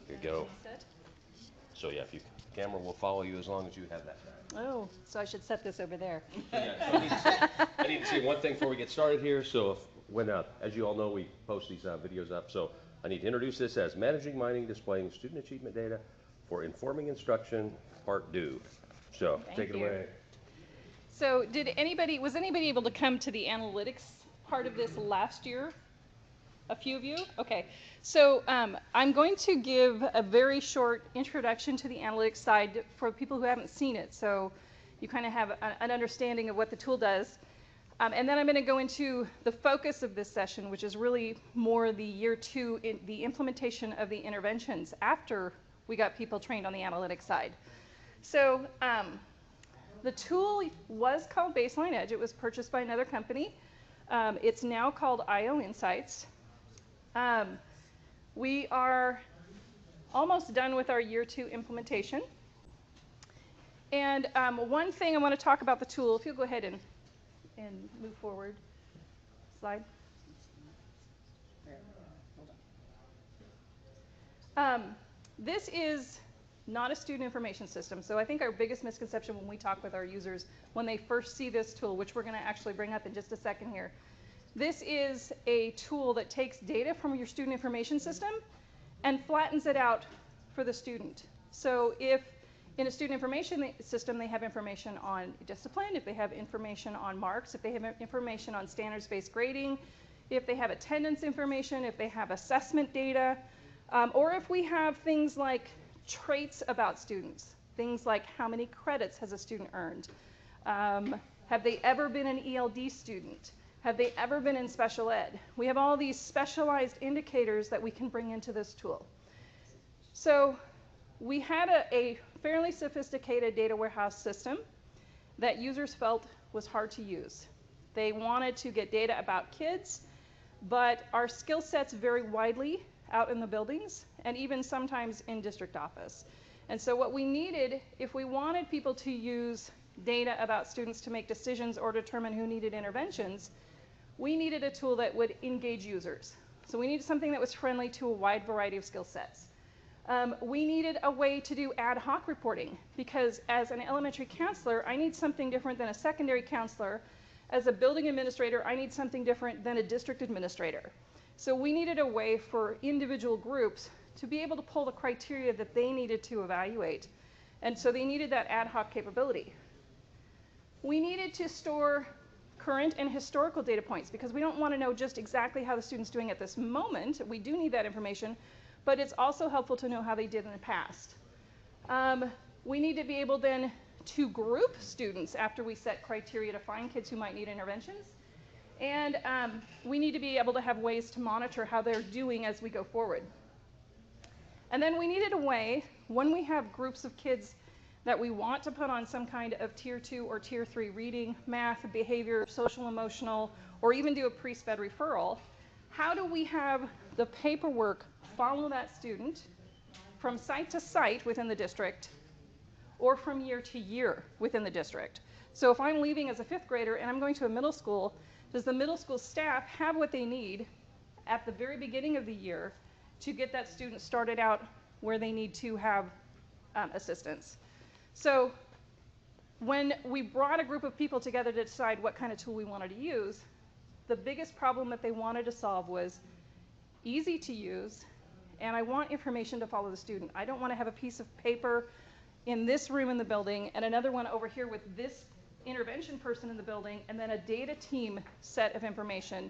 There you go. So yeah, if you camera will follow you as long as you have that back. Oh, so I should set this over there. Yeah, so I need to say one thing before we get started here. So as you all know, we post these videos up. So I need to introduce this as Managing Mining, Displaying Student Achievement Data for Informing Instruction, Part Due. So take it away. So was anybody able to come to the analytics part of this last year? A few of you? Okay. So I'm going to give a very short introduction to the analytics side for people who haven't seen it. So you kind of have an understanding of what the tool does. And then I'm going to go into the focus of this session, which is really more the year 2, the implementation of the interventions after we got people trained on the analytics side. So the tool was called BaselineEdge. It was purchased by another company. It's now called IOinsights. We are almost done with our year 2 implementation. And one thing I want to talk about the tool, if you'll go ahead and move forward. Slide. This is not a student information system. So I think our biggest misconception when we talk with our users when they first see this tool, which we're going to actually bring up in just a second here, this is a tool that takes data from your student information system and flattens it out for the student. So if in a student information system they have information on discipline, if they have information on marks, if they have information on standards-based grading, if they have attendance information, if they have assessment data, or if we have things like traits about students, things like how many credits has a student earned, have they ever been an ELD student, have they ever been in special ed? We have all these specialized indicators that we can bring into this tool. So we had a fairly sophisticated data warehouse system that users felt was hard to use. They wanted to get data about kids, but our skill sets vary widely out in the buildings and even sometimes in district office. And so what we needed, if we wanted people to use data about students to make decisions or determine who needed interventions, we needed a tool that would engage users. So we needed something that was friendly to a wide variety of skill sets. We needed a way to do ad hoc reporting because as an elementary counselor, I need something different than a secondary counselor. As a building administrator, I need something different than a district administrator. So we needed a way for individual groups to be able to pull the criteria that they needed to evaluate. And so they needed that ad hoc capability. We needed to store current and historical data points because we don't want to know just exactly how the student's doing at this moment. We do need that information, but it's also helpful to know how they did in the past. We need to be able then to group students after we set criteria to find kids who might need interventions. And we need to be able to have ways to monitor how they're doing as we go forward. And then we needed a way, when we have groups of kids that we want to put on some kind of tier 2 or tier 3 reading, math, behavior, social, emotional, or even do a pre-sped referral, how do we have the paperwork follow that student from site to site within the district or from year to year within the district? So if I'm leaving as a 5th grader and I'm going to a middle school, does the middle school staff have what they need at the very beginning of the year to get that student started out where they need to have assistance? So when we brought a group of people together to decide what kind of tool we wanted to use, the biggest problem that they wanted to solve was easy to use, and I want information to follow the student. I don't want to have a piece of paper in this room in the building and another one over here with this intervention person in the building and then a data team set of information.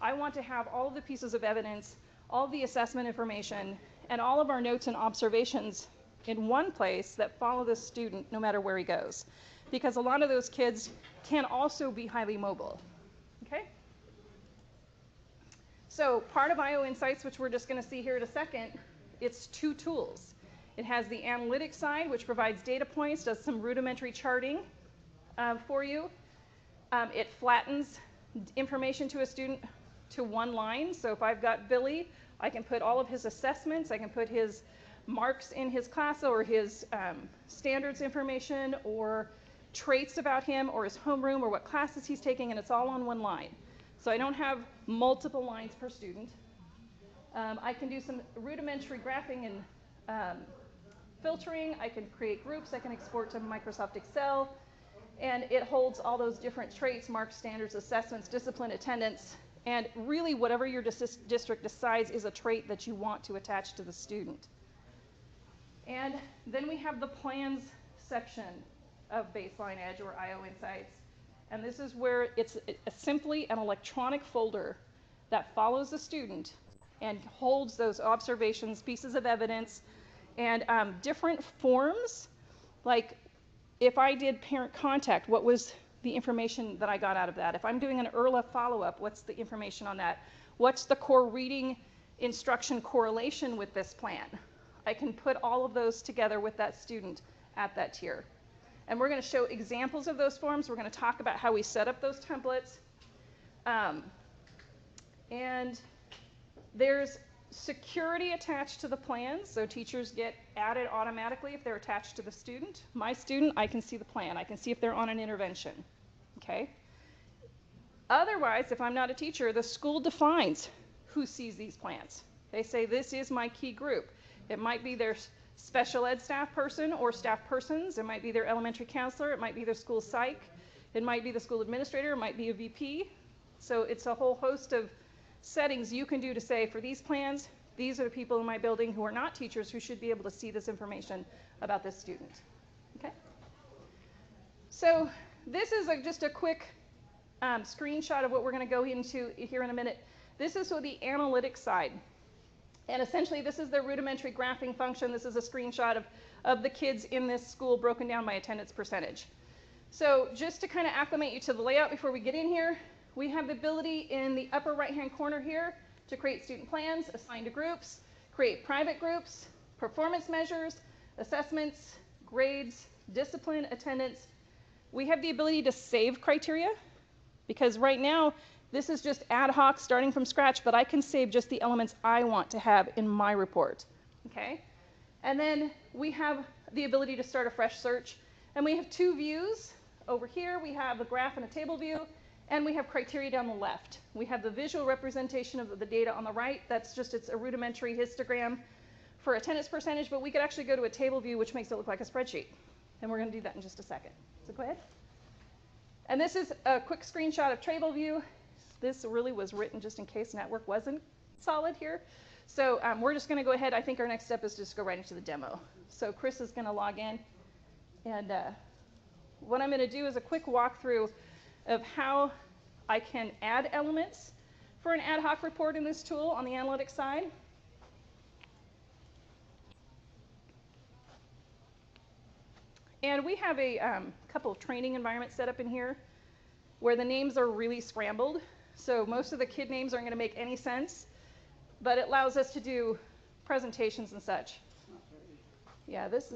I want to have all of the pieces of evidence, all of the assessment information, and all of our notes and observations in one place that follow the student no matter where he goes. Because a lot of those kids can also be highly mobile. Okay? So part of IOinsights, which we're just going to see here in a second, it's 2 tools. It has the analytics side, which provides data points, does some rudimentary charting for you. It flattens information to a student to one line. So if I've got Billy, I can put all of his assessments, I can put his marks in his class or his standards information or traits about him or his homeroom or what classes he's taking, and it's all on one line. So I don't have multiple lines per student. I can do some rudimentary graphing and filtering. I can create groups. I can export to Microsoft Excel. And it holds all those different traits, marks, standards, assessments, discipline, attendance, and really whatever your district decides is a trait that you want to attach to the student. And then we have the plans section of BaselineEdge or IOinsights. And this is where it's simply an electronic folder that follows the student and holds those observations, pieces of evidence, and different forms. Like if I did parent contact, what was the information that I got out of that? If I'm doing an ERLA follow-up, what's the information on that? What's the core reading instruction correlation with this plan? I can put all of those together with that student at that tier. And we're going to show examples of those forms. We're going to talk about how we set up those templates. And there's security attached to the plans, so teachers get added automatically if they're attached to the student. My student, I can see the plan. I can see if they're on an intervention. Okay? Otherwise, if I'm not a teacher, the school defines who sees these plans. They say, this is my key group. It might be their special ed staff person or staff persons. It might be their elementary counselor. It might be their school psych. It might be the school administrator. It might be a VP. So it's a whole host of settings you can do to say, for these plans, these are the people in my building who are not teachers who should be able to see this information about this student. Okay? So this is just a quick screenshot of what we're going to go into here in a minute. This is for the analytics side. And essentially, this is the rudimentary graphing function. This is a screenshot of the kids in this school broken down by attendance percentage. So just to kind of acclimate you to the layout before we get in here, we have the ability in the upper right-hand corner here to create student plans, assign to groups, create private groups, performance measures, assessments, grades, discipline, attendance. We have the ability to save criteria, because right now, this is just ad hoc starting from scratch, but I can save just the elements I want to have in my report. Okay? And then we have the ability to start a fresh search. And we have two views. Over here, we have a graph and a table view. And we have criteria down the left. We have the visual representation of the data on the right. That's just, it's a rudimentary histogram for attendance percentage, but we could actually go to a table view, which makes it look like a spreadsheet. And we're going to do that in just a second. So go ahead. And this is a quick screenshot of table view. This really was written just in case network wasn't solid here. So we're just going to go ahead. I think our next step is just go right into the demo. So Chris is going to log in. And what I'm going to do is a quick walkthrough of how I can add elements for an ad hoc report in this tool on the analytics side. And we have a couple of training environments set up in here where the names are really scrambled. So most of the kid names aren't going to make any sense, but it allows us to do presentations and such. Yeah, this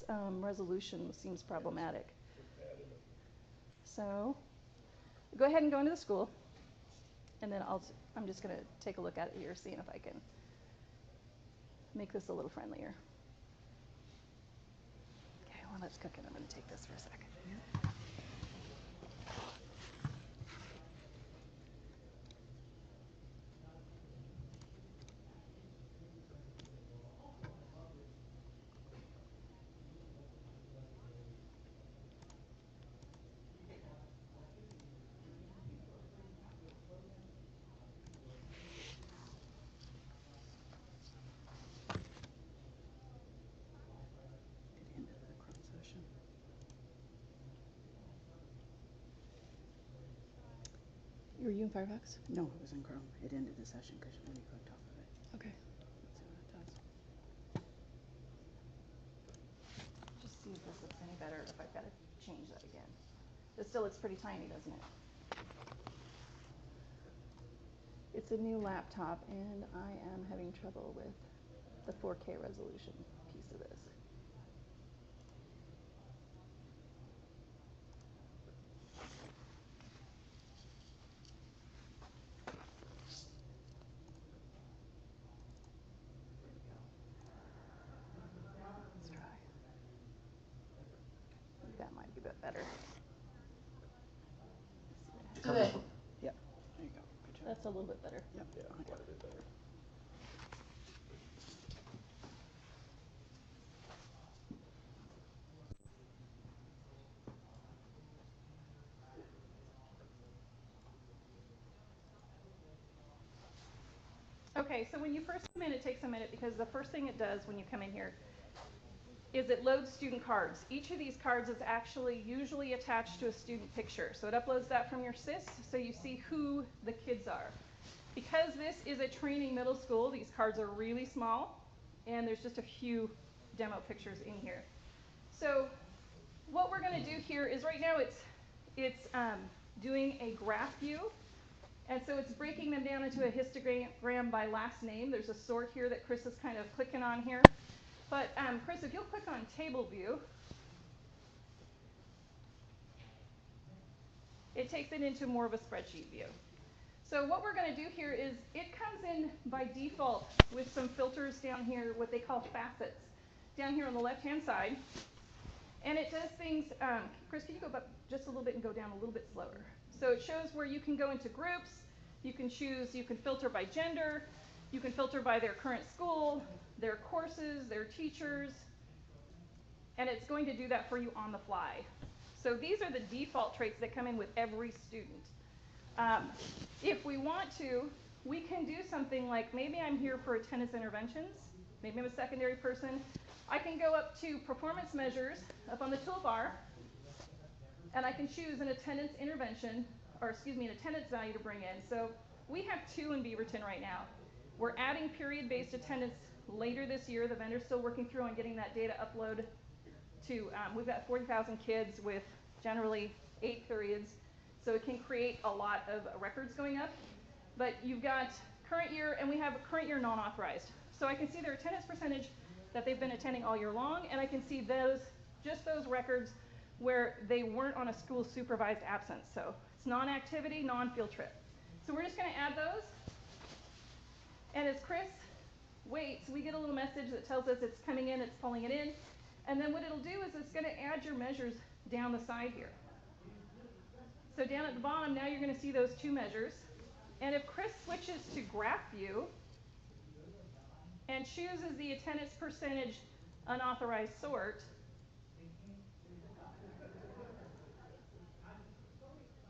resolution seems problematic. So go ahead and go into the school, and then I'm just going to take a look at it here, seeing if I can make this a little friendlier. Okay, well, let's cook it. I'm going to take this for a second. Were you in Firefox? No, it was in Chrome. It ended the session because when you clicked off of it. Okay. Let's see what it does. Just see if this looks any better, if I've got to change that again. It still looks pretty tiny, doesn't it? It's a new laptop, and I am having trouble with the 4K resolution piece of this. Let's try. I think that might be a bit better. Good. Yep. There you go. Good job. That's a little bit better. Yep. Yeah, quite a bit better. Okay, so when you first come in, it takes a minute because the first thing it does when you come in here is it loads student cards. Each of these cards is actually usually attached to a student picture. So it uploads that from your SIS so you see who the kids are. Because this is a training middle school, these cards are really small, and there's just a few demo pictures in here. So what we're going to do here is right now it's doing a graph view. And so it's breaking them down into a histogram by last name. There's a sort here that Chris is kind of clicking on here. But Chris, if you'll click on table view, it takes it into more of a spreadsheet view. So what we're going to do here is it comes in by default with some filters down here, what they call facets, down here on the left-hand side. And it does things, Chris, can you go up just a little bit and go down a little bit slower? So it shows where you can go into groups, you can choose, you can filter by gender, you can filter by their current school, their courses, their teachers, and it's going to do that for you on the fly. So these are the default traits that come in with every student. If we want to, we can do something like maybe I'm here for attendance interventions, maybe I'm a secondary person. I can go up to performance measures up on the toolbar, and I can choose an attendance intervention, or excuse me, an attendance value to bring in. So we have 2 in Beaverton right now. We're adding period-based attendance later this year. The vendor's still working through on getting that data upload to, we've got 40,000 kids with generally 8 periods. So it can create a lot of records going up. But you've got current year, and we have a current year non-authorized. So I can see their attendance percentage that they've been attending all year long, and I can see those, just those records where they weren't on a school supervised absence. So it's non-activity, non-field trip. So we're just going to add those. And as Chris waits, we get a little message that tells us it's coming in, it's pulling it in. And then what it'll do is it's going to add your measures down the side here. So down at the bottom, now you're going to see those 2 measures. And if Chris switches to graph view and chooses the attendance percentage unauthorized sort,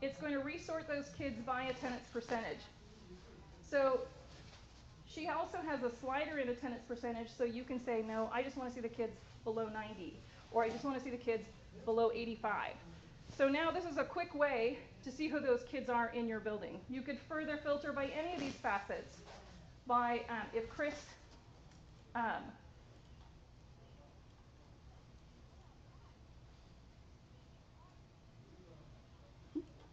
it's going to resort those kids by attendance percentage. So she also has a slider in attendance percentage, so you can say, no, I just want to see the kids below 90, or I just want to see the kids below 85. So now this is a quick way to see who those kids are in your building. You could further filter by any of these facets. By if Chris,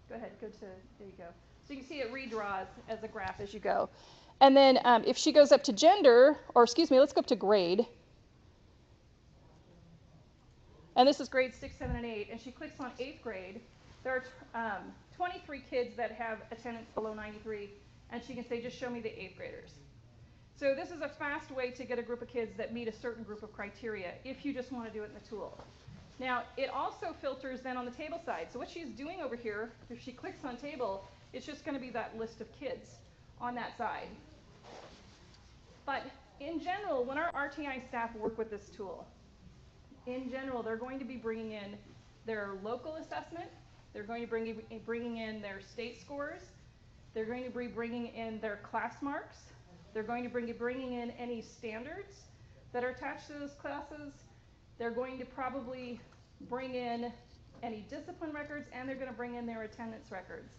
go ahead, go to, there you go. So you can see it redraws as a graph as you go. And then if she goes up to gender, or excuse me, let's go up to grade. And this is grades 6, 7, and 8. And she clicks on 8th grade. There are 23 kids that have attendance below 93. And she can say, just show me the 8th graders. So this is a fast way to get a group of kids that meet a certain group of criteria if you just want to do it in the tool. Now, it also filters then on the table side. So what she's doing over here, if she clicks on table, it's just going to be that list of kids on that side. But in general, when our RTI staff work with this tool, in general, they're going to be bringing in their local assessment. They're going to be bringing in their state scores. They're going to be bringing in their class marks. They're going to be bringing in any standards that are attached to those classes. They're going to probably bring in any discipline records, and they're going to bring in their attendance records.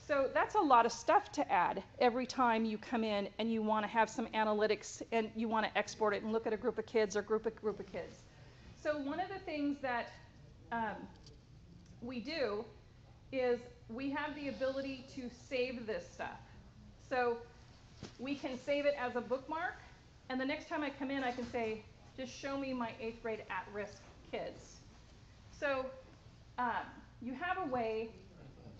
So that's a lot of stuff to add every time you come in and you want to have some analytics and you want to export it and look at a group of kids or group of kids. So one of the things that we do is we have the ability to save this stuff. So we can save it as a bookmark, and the next time I come in, I can say, just show me my 8th grade at-risk kids. So you have a way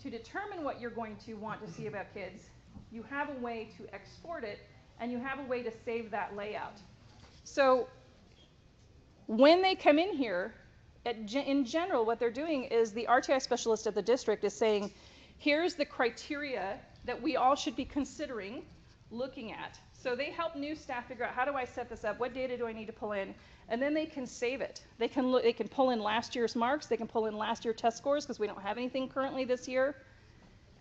to determine what you're going to want to see about kids. You have a way to export it, and you have a way to save that layout. So when they come in here, in general, what they're doing is the RTI specialist at the district is saying, here's the criteria that we all should be considering looking at. So they help new staff figure out, how do I set this up? What data do I need to pull in? And then they can save it. They can pull in last year's marks. They can pull in last year's test scores because we don't have anything currently this year.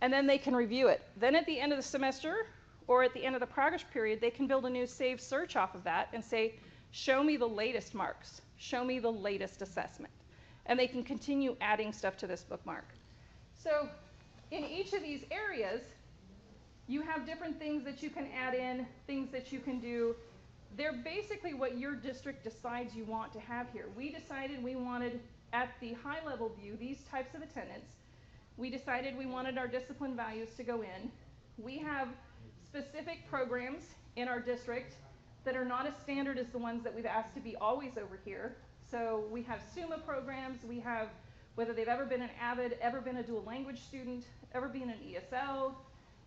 And then they can review it. Then at the end of the semester or at the end of the progress period, they can build a new saved search off of that and say, show me the latest marks, show me the latest assessment. And they can continue adding stuff to this bookmark. So in each of these areas, you have different things that you can add in, things that you can do. They're basically what your district decides you want to have here. We decided we wanted, at the high level view, these types of attendance. We decided we wanted our discipline values to go in. We have specific programs in our district that are not as standard as the ones that we've asked to be always over here. So we have SUMA programs, we have whether they've ever been an AVID, ever been a dual language student, ever been an ESL.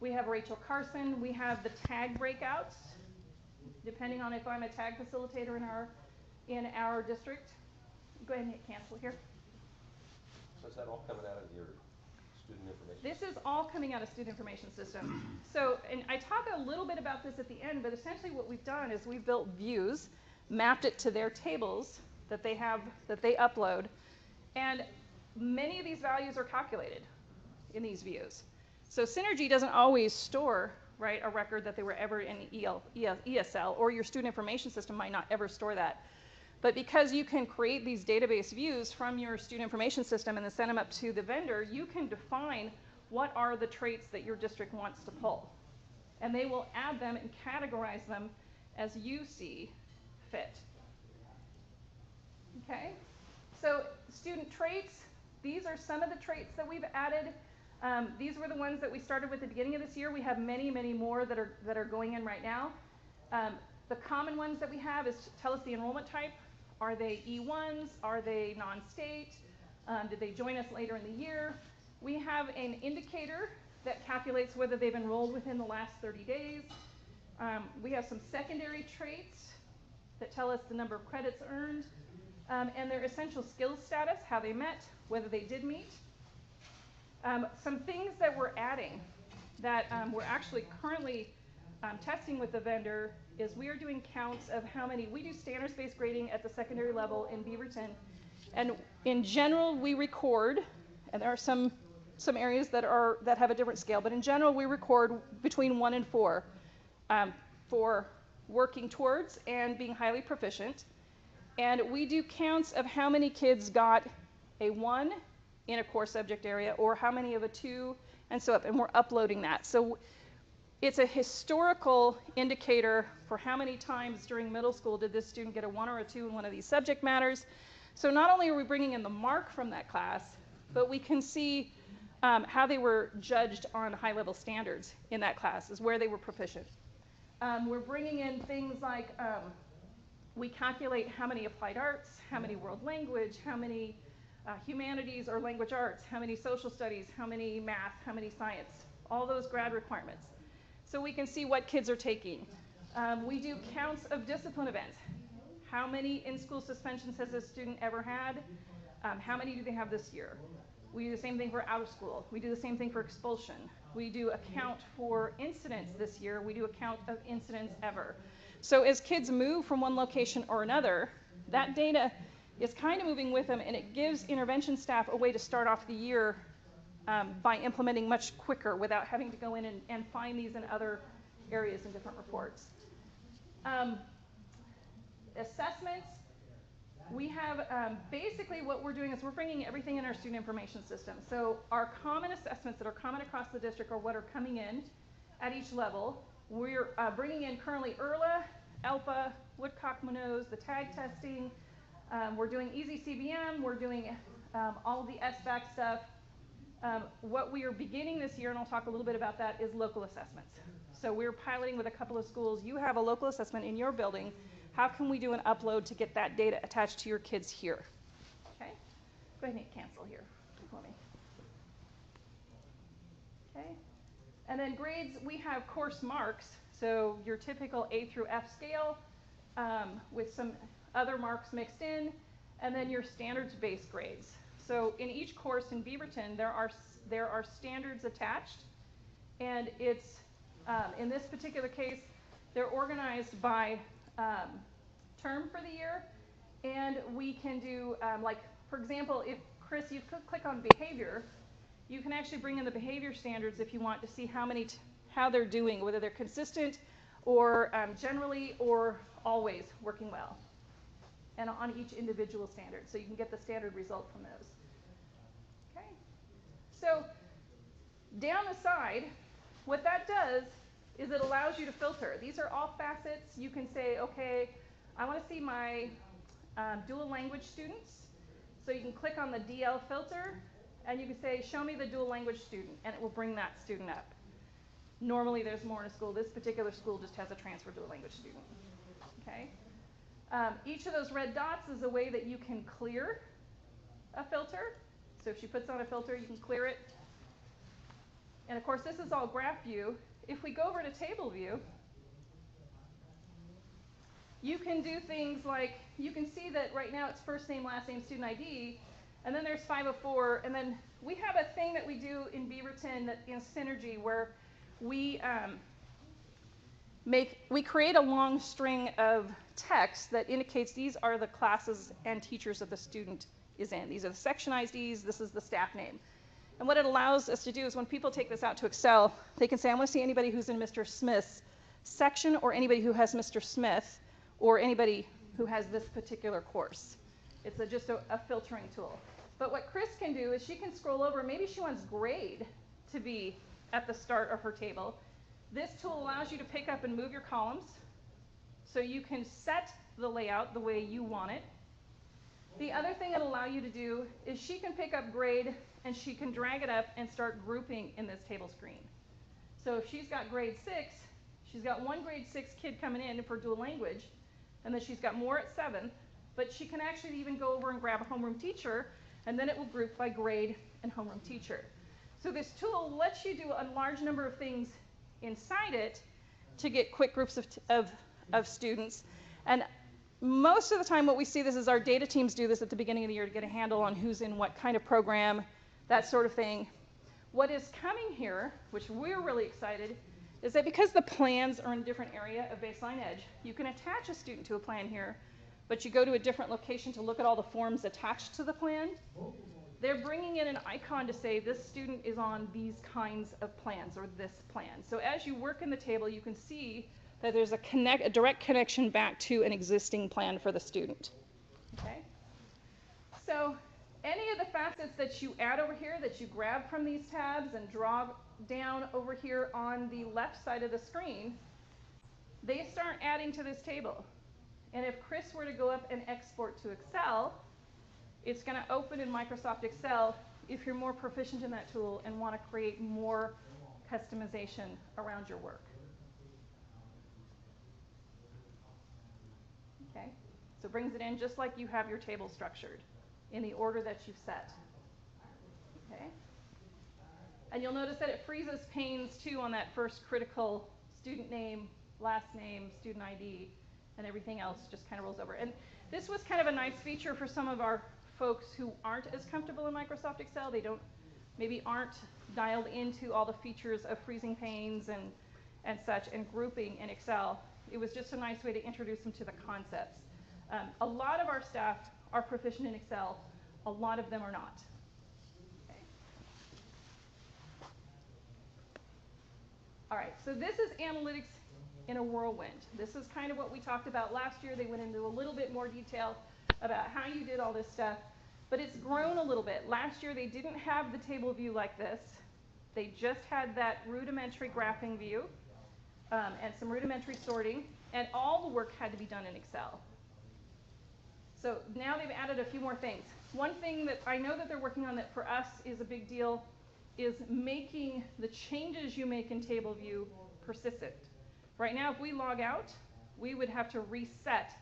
We have Rachel Carson, we have the tag breakouts, depending on if I'm a tag facilitator in our district. Go ahead and hit cancel here. So is that all coming out of your student information? This is all coming out of student information system. So, and I talk a little bit about this at the end, but essentially what we've done is we've built views, mapped it to their tables that they have, that they upload, and many of these values are calculated in these views. So Synergy doesn't always store, right, a record that they were ever in ESL, or your student information system might not ever store that. But because you can create these database views from your student information system and then send them up to the vendor, you can define what are the traits that your district wants to pull. And they will add them and categorize them as you see fit. Okay? So student traits, these are some of the traits that we've added. These were the ones that we started with at the beginning of this year. We have many, many more that are going in right now. The common ones that we have is tell us the enrollment type. Are they E1s? Are they non-state? Did they join us later in the year? We have an indicator that calculates whether they've enrolled within the last 30 days. We have some secondary traits that tell us the number of credits earned, and their essential skills status, how they met, whether they did meet. Some things that we're adding that we're actually currently testing with the vendor is we are doing counts of how many, we do standards-based grading at the secondary level in Beaverton. And in general, we record, and there are some areas that have a different scale, but in general, we record between 1 and 4 for working towards and being highly proficient. And we do counts of how many kids got a 1 in a core subject area, or how many of a 2, and so up, and we're uploading that. So it's a historical indicator for how many times during middle school did this student get a 1 or a 2 in one of these subject matters. So not only are we bringing in the mark from that class, but we can see how they were judged on high-level standards in that class, is where they were proficient. We're bringing in things like we calculate how many applied arts, how many world language, how many humanities or language arts, how many social studies, how many math, how many science, all those grad requirements. So we can see what kids are taking. We do counts of discipline events. How many in-school suspensions has a student ever had? How many do they have this year? We do the same thing for out of school. We do the same thing for expulsion. We do a count for incidents this year. We do a count of incidents ever. So as kids move from one location or another, that data is kind of moving with them, and it gives intervention staff a way to start off the year by implementing much quicker without having to go in and find these in other areas in different reports. Assessments, we have basically what we're doing is we're bringing everything in our student information system. So our common assessments that are common across the district are what are coming in at each level. We're bringing in currently IRLA, ELPA, Woodcock-Munoz, the tag testing. We're doing Easy CBM. We're doing all of the SBAC stuff. What we are beginning this year, and I'll talk a little bit about that, is local assessments. So we're piloting with a couple of schools. You have a local assessment in your building. How can we do an upload to get that data attached to your kids here? Okay, go ahead and hit cancel here for me. Okay, and then grades, we have course marks. So your typical A through F scale with some other marks mixed in, and then your standards-based grades. So in each course in Beaverton, there are standards attached, and it's in this particular case, they're organized by term for the year, and we can do like, for example, if Chris, you click on behavior, you can actually bring in the behavior standards if you want to see how how they're doing, whether they're consistent or generally or always working well, and on each individual standard. So you can get the standard result from those. Okay. So down the side, what that does is it allows you to filter. These are all facets. You can say, okay, I want to see my dual language students. So you can click on the DL filter, and you can say, show me the dual language student, and it will bring that student up. Normally there's more in a school. This particular school just has a transfer dual language student. Okay. Each of those red dots is a way that you can clear a filter. So if she puts on a filter, you can clear it. And of course, this is all graph view. If we go over to table view, you can do things like, you can see that right now it's first name, last name, student ID, and then there's 504, and then we have a thing that we do in Beaverton that in Synergy where we create a long string of text that indicates these are the classes and teachers that the student is in. These are the section IDs, this is the staff name. And what it allows us to do is when people take this out to Excel, they can say, I want to see anybody who's in Mr. Smith's section, or anybody who has Mr. Smith, or anybody who has this particular course. It's just a filtering tool. But what Chris can do is she can scroll over. Maybe she wants grade to be at the start of her table. This tool allows you to pick up and move your columns, so you can set the layout the way you want it. The other thing it'll allow you to do is she can pick up grade and she can drag it up and start grouping in this table screen. So if she's got grade 6, she's got one grade 6 kid coming in for dual language, and then she's got more at 7th, but she can actually even go over and grab a homeroom teacher, and then it will group by grade and homeroom teacher. So this tool lets you do a large number of things inside it to get quick groups of students. And most of the time what we see this is our data teams do this at the beginning of the year to get a handle on who's in what kind of program, that sort of thing. What is coming here, which we're really excited, is that because the plans are in a different area of BaselineEdge, you can attach a student to a plan here, but you go to a different location to look at all the forms attached to the plan. They're bringing in an icon to say this student is on these kinds of plans or this plan. So as you work in the table, you can see that there's a direct connection back to an existing plan for the student. Okay? So any of the facets that you add over here that you grab from these tabs and draw down over here on the left side of the screen, they start adding to this table. And if Chris were to go up and export to Excel, it's going to open in Microsoft Excel if you're more proficient in that tool and want to create more customization around your work. Okay? So it brings it in just like you have your table structured in the order that you've set. Okay? And you'll notice that it freezes panes too on that first critical student name, last name, student ID, and everything else just kind of rolls over. And this was kind of a nice feature for some of our folks who aren't as comfortable in Microsoft Excel. They maybe aren't dialed into all the features of freezing panes and such and grouping in Excel. It was just a nice way to introduce them to the concepts. A lot of our staff are proficient in Excel. A lot of them are not. Okay. All right, so this is analytics in a whirlwind. This is kind of what we talked about last year. They went into a little bit more detail about how you did all this stuff, but it's grown a little bit. Last year they didn't have the table view like this. They just had that rudimentary graphing view and some rudimentary sorting, and all the work had to be done in Excel. So now they've added a few more things. One thing that I know that they're working on that for us is a big deal is making the changes you make in table view persistent. Right now, if we log out, we would have to reset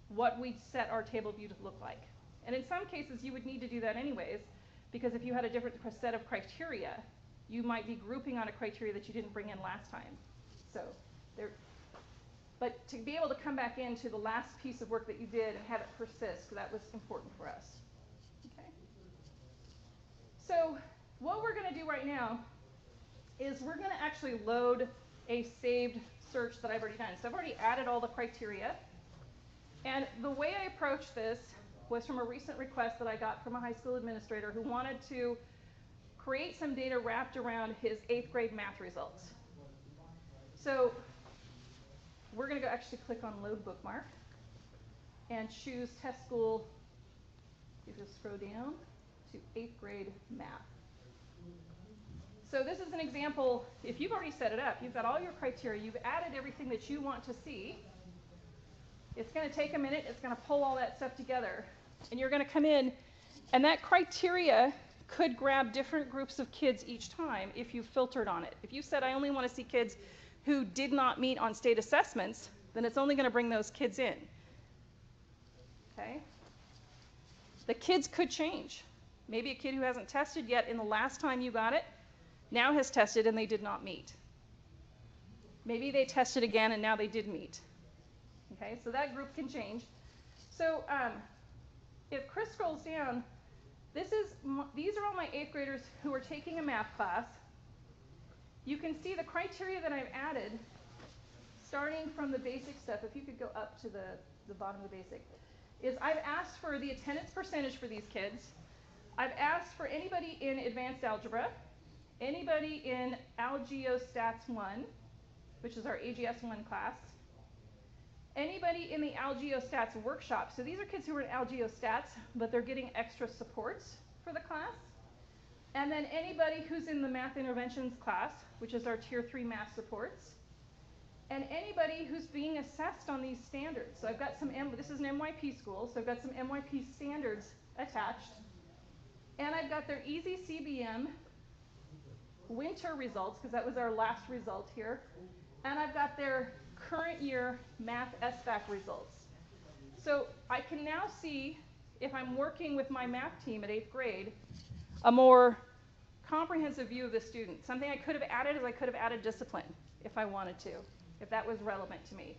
what we set our table view to look like. And in some cases, you would need to do that anyways, because if you had a different set of criteria, you might be grouping on a criteria that you didn't bring in last time. So but to be able to come back into the last piece of work that you did and have it persist, that was important for us. Okay. So what we're going to do right now is we're going to actually load a saved search that I've already done. So I've already added all the criteria. And the way I approached this was from a recent request that I got from a high school administrator who wanted to create some data wrapped around his 8th grade math results. So we're going to go actually click on load bookmark and choose test school. You just scroll down to 8th grade math. So this is an example. If you've already set it up, you've got all your criteria, you've added everything that you want to see. It's going to take a minute. It's going to pull all that stuff together. And you're going to come in, and that criteria could grab different groups of kids each time if you filtered on it. If you said, I only want to see kids who did not meet on state assessments, then it's only going to bring those kids in. Okay? The kids could change. Maybe a kid who hasn't tested yet in the last time you got it now has tested and they did not meet. Maybe they tested again and now they did meet. Okay, so that group can change. So if Chris scrolls down, these are all my 8th graders who are taking a math class. You can see the criteria that I've added, starting from the basic stuff. If you could go up to the bottom of the basic, is I've asked for the attendance percentage for these kids. I've asked for anybody in advanced algebra, anybody in AlgeoStats 1, which is our AGS 1 class, anybody in the AlgeoStats workshop. So these are kids who are in AlgeoStats, but they're getting extra supports for the class. And then anybody who's in the math interventions class, which is our tier 3 math supports. And anybody who's being assessed on these standards. So I've got some, this is an MYP school, so I've got some MYP standards attached. And I've got their Easy CBM winter results, because that was our last result here. And I've got their current year math SBAC results. So I can now see, if I'm working with my math team at 8th grade, a more comprehensive view of the student. Something I could have added is I could have added discipline if I wanted to, if that was relevant to me.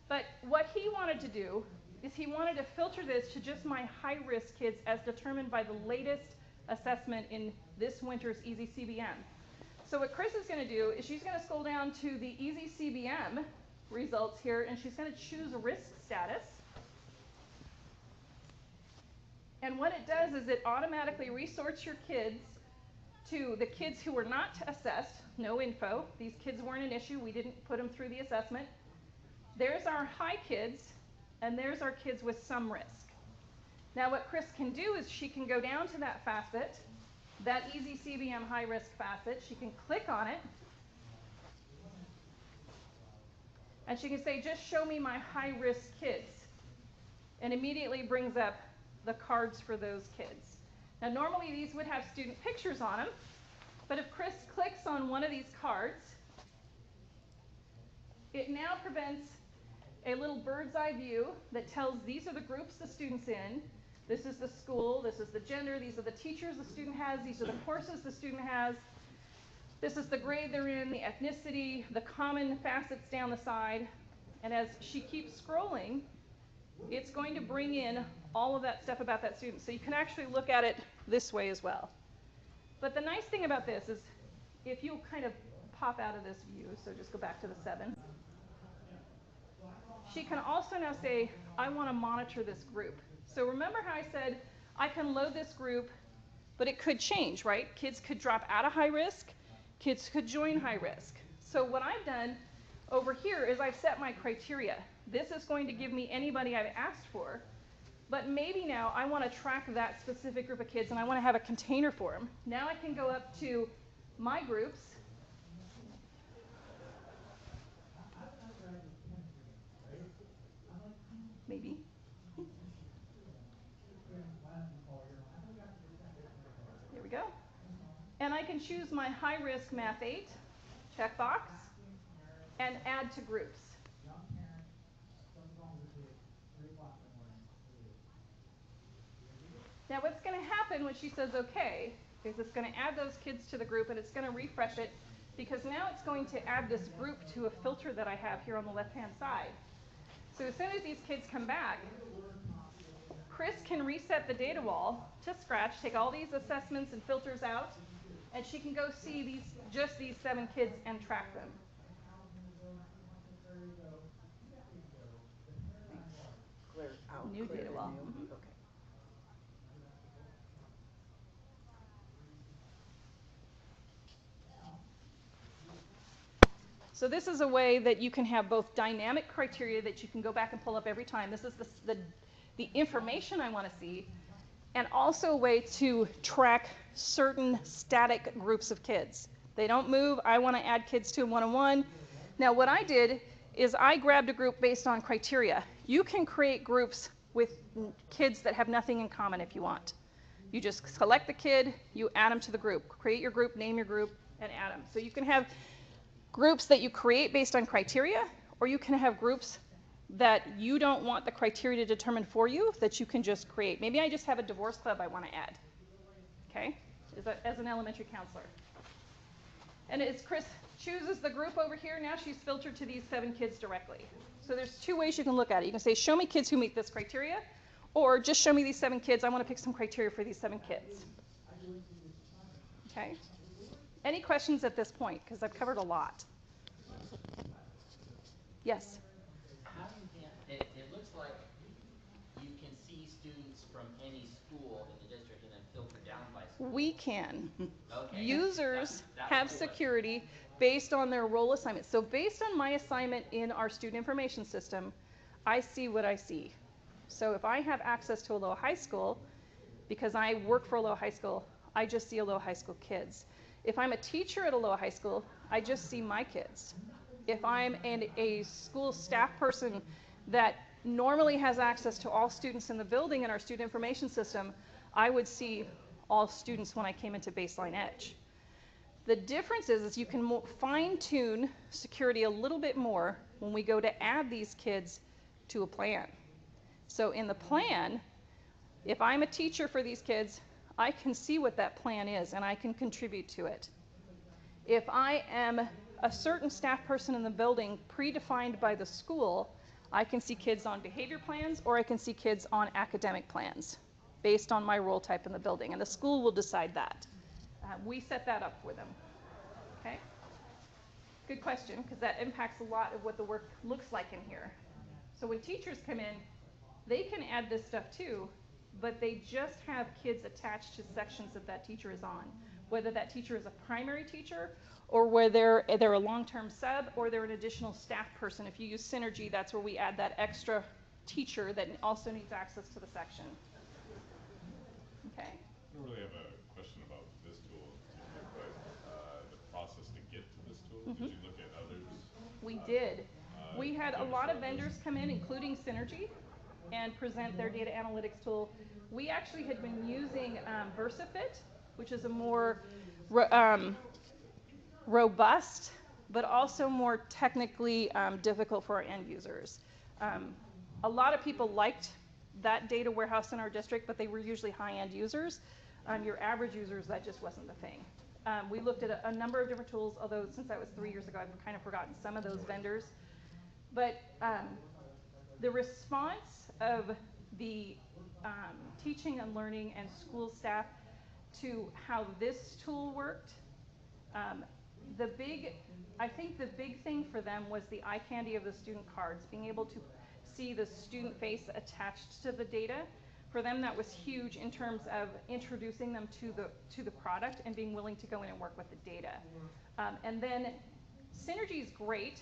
But what he wanted to do is he wanted to filter this to just my high-risk kids as determined by the latest assessment in this winter's Easy CBM. So what Chris is going to do is she's going to scroll down to the Easy CBM results here, and she's going to choose risk status. And what it does is it automatically resorts your kids to the kids who were not assessed, no info. These kids weren't an issue. We didn't put them through the assessment. There's our high kids, and there's our kids with some risk. Now what Chris can do is she can go down to that facet, that Easy CBM high risk facet. She can click on it, and she can say, just show me my high risk kids, and immediately brings up the cards for those kids. Now normally these would have student pictures on them, but if Chris clicks on one of these cards, it now presents a little bird's eye view that tells these are the groups the student's in, this is the school, this is the gender, these are the teachers the student has, these are the courses the student has, this is the grade they're in, the ethnicity, the common facets down the side. And as she keeps scrolling, it's going to bring in all of that stuff about that student. So you can actually look at it this way as well. But the nice thing about this is if you kind of pop out of this view, so just go back to the 7, she can also now say, I want to monitor this group. So remember how I said I can load this group, but it could change, right? Kids could drop out of high risk, kids could join high risk. So what I've done over here is I've set my criteria. This is going to give me anybody I've asked for, but maybe now I want to track that specific group of kids and I want to have a container for them. Now I can go up to my groups. Maybe. There we go. And I can choose my high risk Math 8 checkbox and add to groups. Now what's going to happen when she says OK is it's going to add those kids to the group and it's going to refresh it, because now it's going to add this group to a filter that I have here on the left-hand side. So as soon as these kids come back, Chris can reset the data wall to scratch, take all these assessments and filters out, and she can go see just these 7 kids and track them. Clear out. New clear data and wall. new. Mm-hmm. Okay. So this is a way that you can have both dynamic criteria that you can go back and pull up every time. This is the information I want to see, and also a way to track certain static groups of kids. They don't move. I want to add kids to a one-on-one. Now what I did is I grabbed a group based on criteria. You can create groups with kids that have nothing in common if you want. You just select the kid, you add them to the group. Create your group, name your group, and add them. So you can have groups that you create based on criteria, or you can have groups that you don't want the criteria to determine for you, that you can just create. Maybe I just have a divorce club I want to add, okay, as an elementary counselor. And as Chris chooses the group over here, now she's filtered to these 7 kids directly. So there's 2 ways you can look at it. You can say, show me kids who meet this criteria, or just show me these 7 kids. I want to pick some criteria for these 7 kids. Okay? Any questions at this point? Because I've covered a lot. Yes? How do you it looks like you can see students from any school in the district and then filter down by school. We can. Okay. Users That have was security based on their role assignment. So based on my assignment in our student information system, I see what I see. So if I have access to a Aloha High School, because I work for Aloha High School, I just see Aloha High School kids. If I'm a teacher at Aloha High School, I just see my kids. If I'm a school staff person that normally has access to all students in the building in our student information system, I would see all students when I came into BaselineEdge. The difference is you can fine-tune security a little bit more when we go to add these kids to a plan. So in the plan, if I'm a teacher for these kids, I can see what that plan is and I can contribute to it. If I am a certain staff person in the building predefined by the school, I can see kids on behavior plans or I can see kids on academic plans based on my role type in the building, and the school will decide that. We set that up for them. Okay? Good question, because that impacts a lot of what the work looks like in here. So when teachers come in, they can add this stuff too, but they just have kids attached to sections that that teacher is on, whether that teacher is a primary teacher or whether they're a long-term sub or they're an additional staff person. If you use Synergy, that's where we add that extra teacher that also needs access to the section. Okay. I don't really have a question about this tool, but the process to get to this tool. Mm-hmm. Did you look at others? We did. We had a lot of vendors come in, including Synergy, and present their data analytics tool. We actually had been using VersaFit, which is a more robust, but also more technically difficult for our end users. A lot of people liked that data warehouse in our district, but they were usually high-end users. Your average users, that just wasn't the thing. We looked at a number of different tools, although since that was 3 years ago, I've kind of forgotten some of those vendors. But the response of the teaching and learning and school staff to how this tool worked, I think the big thing for them was the eye candy of the student cards, being able to see the student face attached to the data. For them, that was huge in terms of introducing them to the product and being willing to go in and work with the data. And then Synergy is great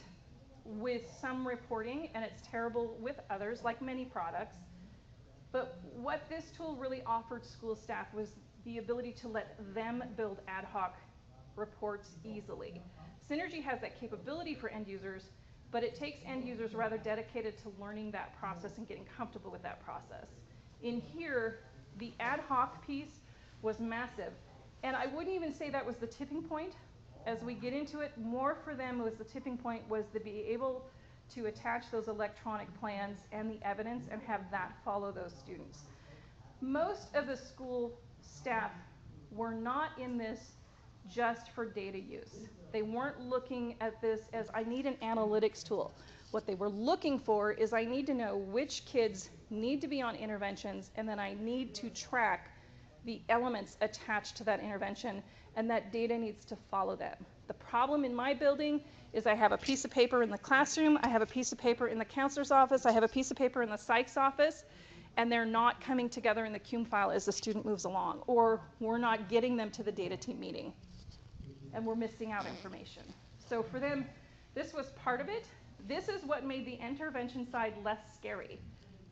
with some reporting, and it's terrible with others, like many products. But what this tool really offered school staff was the ability to let them build ad hoc reports easily. Synergy has that capability for end users, but it takes end users rather dedicated to learning that process and getting comfortable with that process. In here, the ad hoc piece was massive. And I wouldn't even say that was the tipping point. As we get into it, more for them was the tipping point was to be able to attach those electronic plans and the evidence and have that follow those students. Most of the school staff were not in this just for data use. They weren't looking at this as, I need an analytics tool. What they were looking for is, I need to know which kids need to be on interventions, and then I need to track the elements attached to that intervention, and that data needs to follow them. The problem in my building is I have a piece of paper in the classroom, I have a piece of paper in the counselor's office, I have a piece of paper in the psych's office, and they're not coming together in the CUME file as the student moves along, or we're not getting them to the data team meeting, and we're missing out information. So for them, This was part of it. This is what made the intervention side less scary,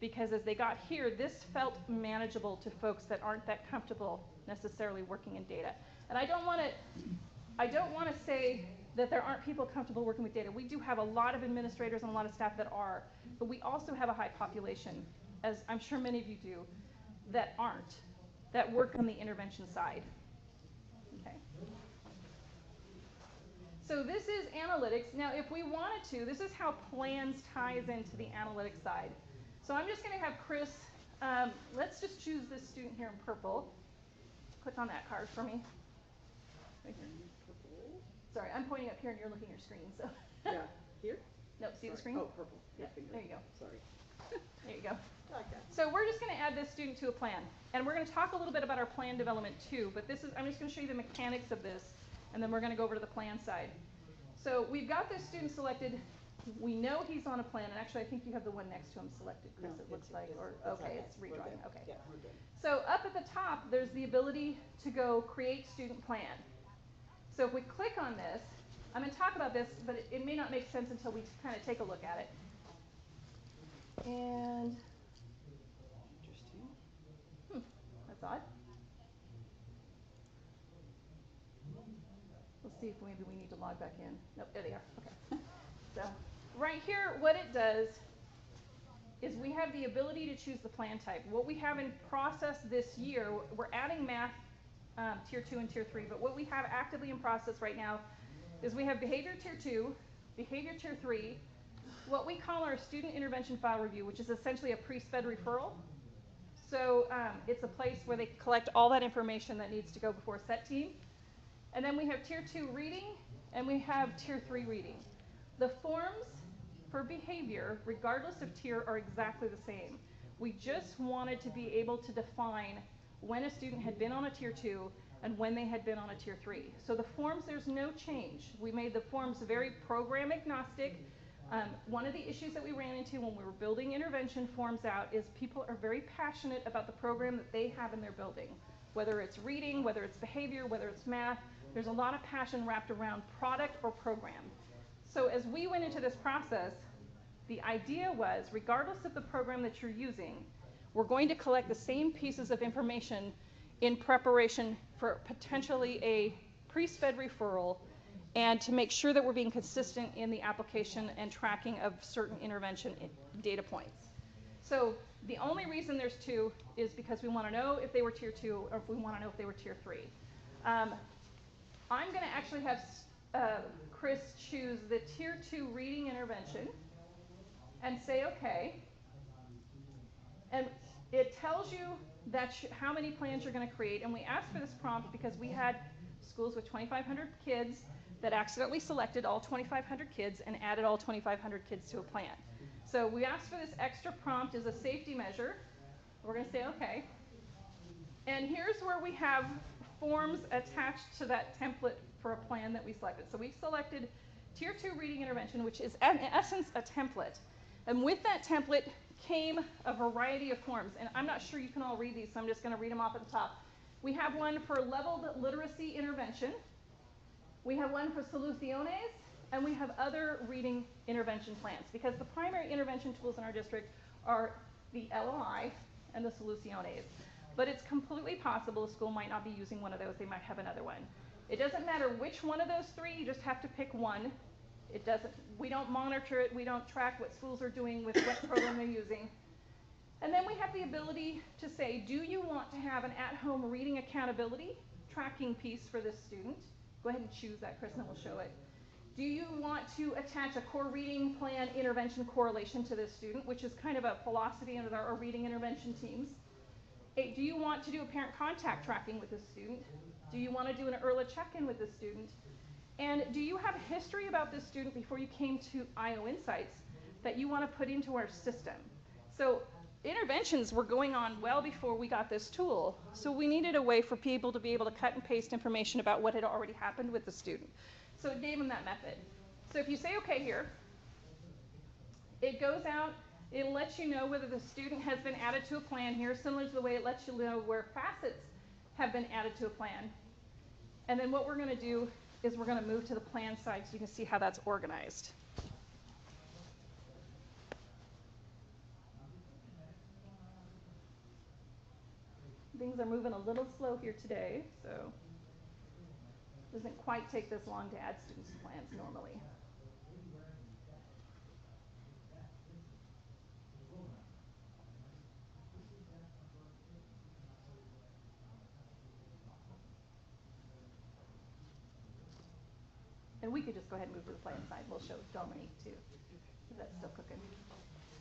because as they got here, this felt manageable to folks that aren't that comfortable necessarily working in data. And I don't want to say that there aren't people comfortable working with data. We do have a lot of administrators and a lot of staff that are, but we also have a high population, as I'm sure many of you do, that aren't, that work on the intervention side. Okay. So this is analytics. Now, if we wanted to, this is how plans ties into the analytics side. So I'm just going to have Chris, let's just choose this student here in purple. Click on that card for me. Right here. Sorry, I'm pointing up here and you're looking at your screen. So. Yeah, here? No, see the screen? Oh, purple. Yeah, there you go. Sorry. There you go. Okay. So we're just going to add this student to a plan. And we're going to talk a little bit about our plan development too, but this is, I'm just going to show you the mechanics of this, and then we're going to go over to the plan side. So we've got this student selected. We know he's on a plan, and actually I think you have the one next to him selected, Chris, No, it looks like, or, it's okay, okay. it's redrawing, okay. Yeah, we're good. So up at the top, there's the ability to go create student plan. So if we click on this, I'm going to talk about this, but it may not make sense until we kind of take a look at it. And, interesting. That's odd. Let's see if maybe we need to log back in. Nope, there they are. Okay. So right here, what it does is we have the ability to choose the plan type. What we have in process this year, we're adding math tier 2 and tier 3, but what we have actively in process right now is we have behavior tier 2, behavior tier 3, what we call our student intervention file review, which is essentially a pre-sped referral. So it's a place where they collect all that information that needs to go before set team. And then we have tier 2 reading, and we have tier 3 reading. The forms for behavior, regardless of tier, are exactly the same. We just wanted to be able to define when a student had been on a tier 2 and when they had been on a tier 3. So the forms, there's no change. We made the forms very program agnostic. One of the issues that we ran into when we were building intervention forms out is people are very passionate about the program that they have in their building. Whether it's reading, whether it's behavior, whether it's math, there's a lot of passion wrapped around product or program. So as we went into this process, the idea was, regardless of the program that you're using, we're going to collect the same pieces of information in preparation for potentially a pre-sped referral, and to make sure that we're being consistent in the application and tracking of certain intervention data points. So the only reason there's 2 is because we want to know if they were tier 2 or if we want to know if they were tier 3. I'm going to actually have Chris choose the tier 2 reading intervention and say okay. And it tells you that how many plans you're going to create. And we asked for this prompt because we had schools with 2,500 kids that accidentally selected all 2,500 kids and added all 2,500 kids to a plan. So we asked for this extra prompt as a safety measure. We're going to say okay. And here's where we have forms attached to that template for a plan that we selected. So we selected tier 2 reading intervention, which is in essence a template. And with that template came a variety of forms. And I'm not sure you can all read these, so I'm just going to read them off at the top. We have one for leveled literacy intervention. We have one for soluciones, and we have other reading intervention plans, because the primary intervention tools in our district are the LLI and the soluciones. But it's completely possible a school might not be using one of those, they might have another one. It doesn't matter which one of those 3, you just have to pick one. We don't monitor it, we don't track what schools are doing with what program they're using. And then we have the ability to say, do you want to have an at-home reading accountability tracking piece for this student? Go ahead and choose that, Chris, and then we'll show it. Do you want to attach a core reading plan intervention correlation to this student, which is kind of a philosophy under our reading intervention teams? Do you want to do a parent contact tracking with this student? Do you want to do an early check-in with this student? And do you have a history about this student before you came to IOinsights that you want to put into our system? So interventions were going on well before we got this tool. So we needed a way for people to be able to cut and paste information about what had already happened with the student. So it gave them that method. So if you say okay here, it goes out, it lets you know whether the student has been added to a plan here, similar to the way it lets you know where facets have been added to a plan. And then what we're going to do is we're going to move to the plan side so you can see how that's organized. Things are moving a little slow here today, so it doesn't quite take this long to add students to plans normally. And we could just go ahead and move to the plan side. We'll show Dominique too, if that's still cooking.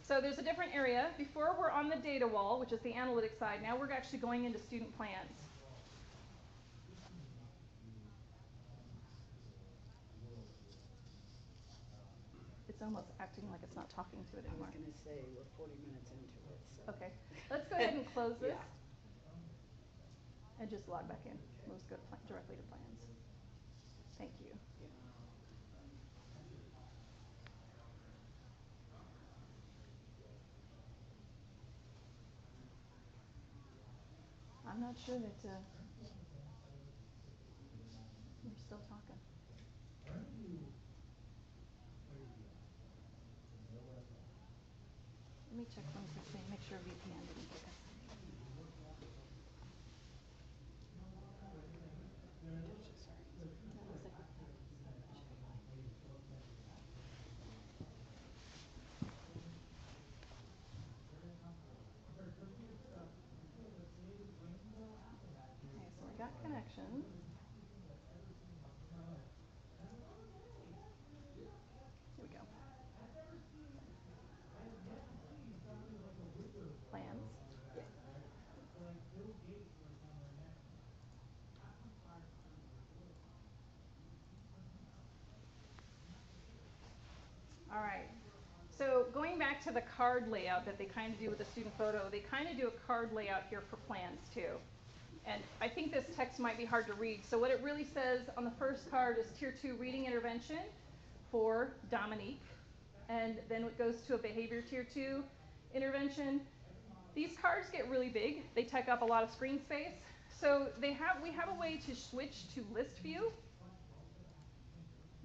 So there's a different area. Before we're on the data wall, which is the analytics side, now we're actually going into student plans. It's almost acting like it's not talking to it I was anymore. gonna say, we're 40 minutes into it, so. Okay, let's go ahead and close this Yeah. and just log back in. Let's go directly to plans. Thank you. I'm not sure that you're still talking. Let me check one thing, make sure VPN didn't kick us. Okay, so we got connection. Here we go. Plans. Yeah. All right. So going back to the card layout that they kind of do with the student photo, they kind of do a card layout here for plans too. And I think this text might be hard to read. So what it really says on the first card is Tier 2 reading intervention for Dominique. And then it goes to a behavior Tier 2 intervention. These cards get really big. They take up a lot of screen space. So we have a way to switch to list view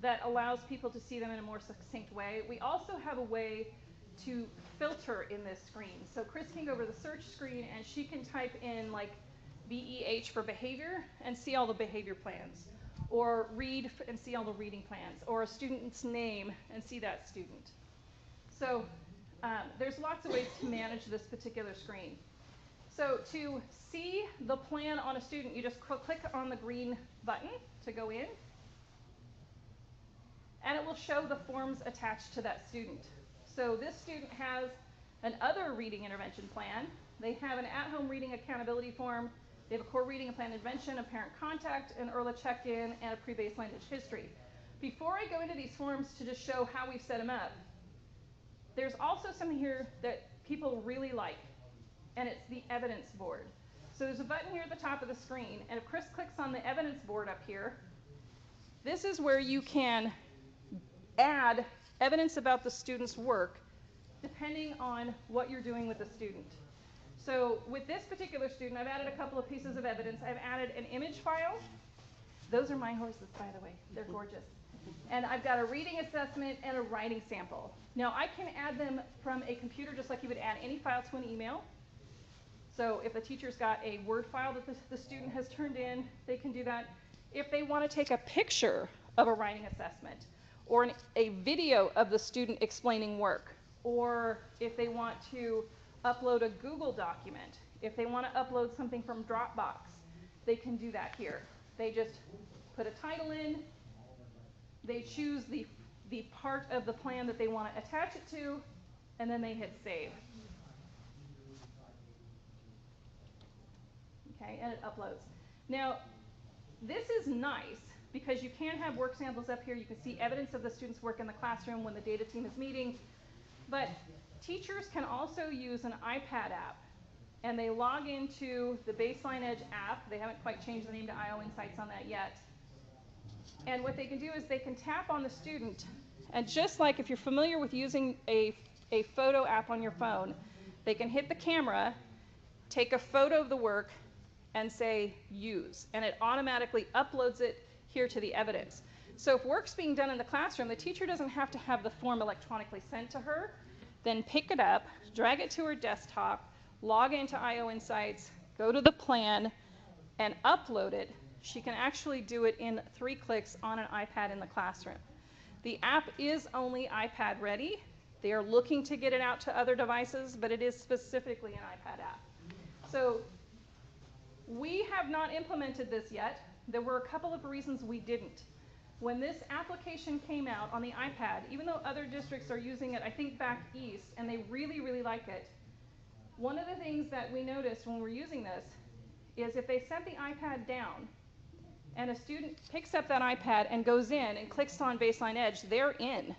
that allows people to see them in a more succinct way. We also have a way to filter in this screen. So Chris can go over the search screen and she can type in like BEH for behavior and see all the behavior plans, or read and see all the reading plans, or a student's name and see that student. So there's lots of ways to manage this particular screen. So to see the plan on a student, you just click on the green button to go in, and it will show the forms attached to that student. So this student has an other reading intervention plan. They have an at-home reading accountability form. They have a core reading and plan intervention, a parent contact, an ERLA check-in, and a pre-BaselineEdge history. Before I go into these forms to just show how we've set them up, there's also something here that people really like, and it's the evidence board. So there's a button here at the top of the screen, and if Chris clicks on the evidence board up here, this is where you can add evidence about the student's work depending on what you're doing with the student. So with this particular student, I've added a couple of pieces of evidence. I've added an image file. Those are my horses, by the way. They're gorgeous. And I've got a reading assessment and a writing sample. Now I can add them from a computer just like you would add any file to an email. So if the teacher's got a Word file that the student has turned in, they can do that. If they want to take a picture of a writing assessment, or a video of the student explaining work, or if they want to upload a Google document, if they want to upload something from Dropbox, they can do that here. They just put a title in, they choose the part of the plan that they want to attach it to, and then they hit save. Okay, and it uploads. Now, this is nice because you can have work samples up here. You can see evidence of the student's work in the classroom when the data team is meeting. But teachers can also use an iPad app, and they log into the BaselineEdge app. They haven't quite changed the name to IOinsights on that yet. And what they can do is they can tap on the student, and just like if you're familiar with using a photo app on your phone, they can hit the camera, take a photo of the work, and say use, and it automatically uploads it here to the evidence. So if work's being done in the classroom, the teacher doesn't have to have the form electronically sent to her, then pick it up, drag it to her desktop, log into IOinsights, go to the plan, and upload it. She can actually do it in 3 clicks on an iPad in the classroom. The app is only iPad ready. They are looking to get it out to other devices, but it is specifically an iPad app. So we have not implemented this yet. There were a couple of reasons we didn't. When this application came out on the iPad, even though other districts are using it, I think back east, and they really, really like it, one of the things that we noticed when we're using this is if they set the iPad down and a student picks up that iPad and goes in and clicks on BaselineEdge, they're in.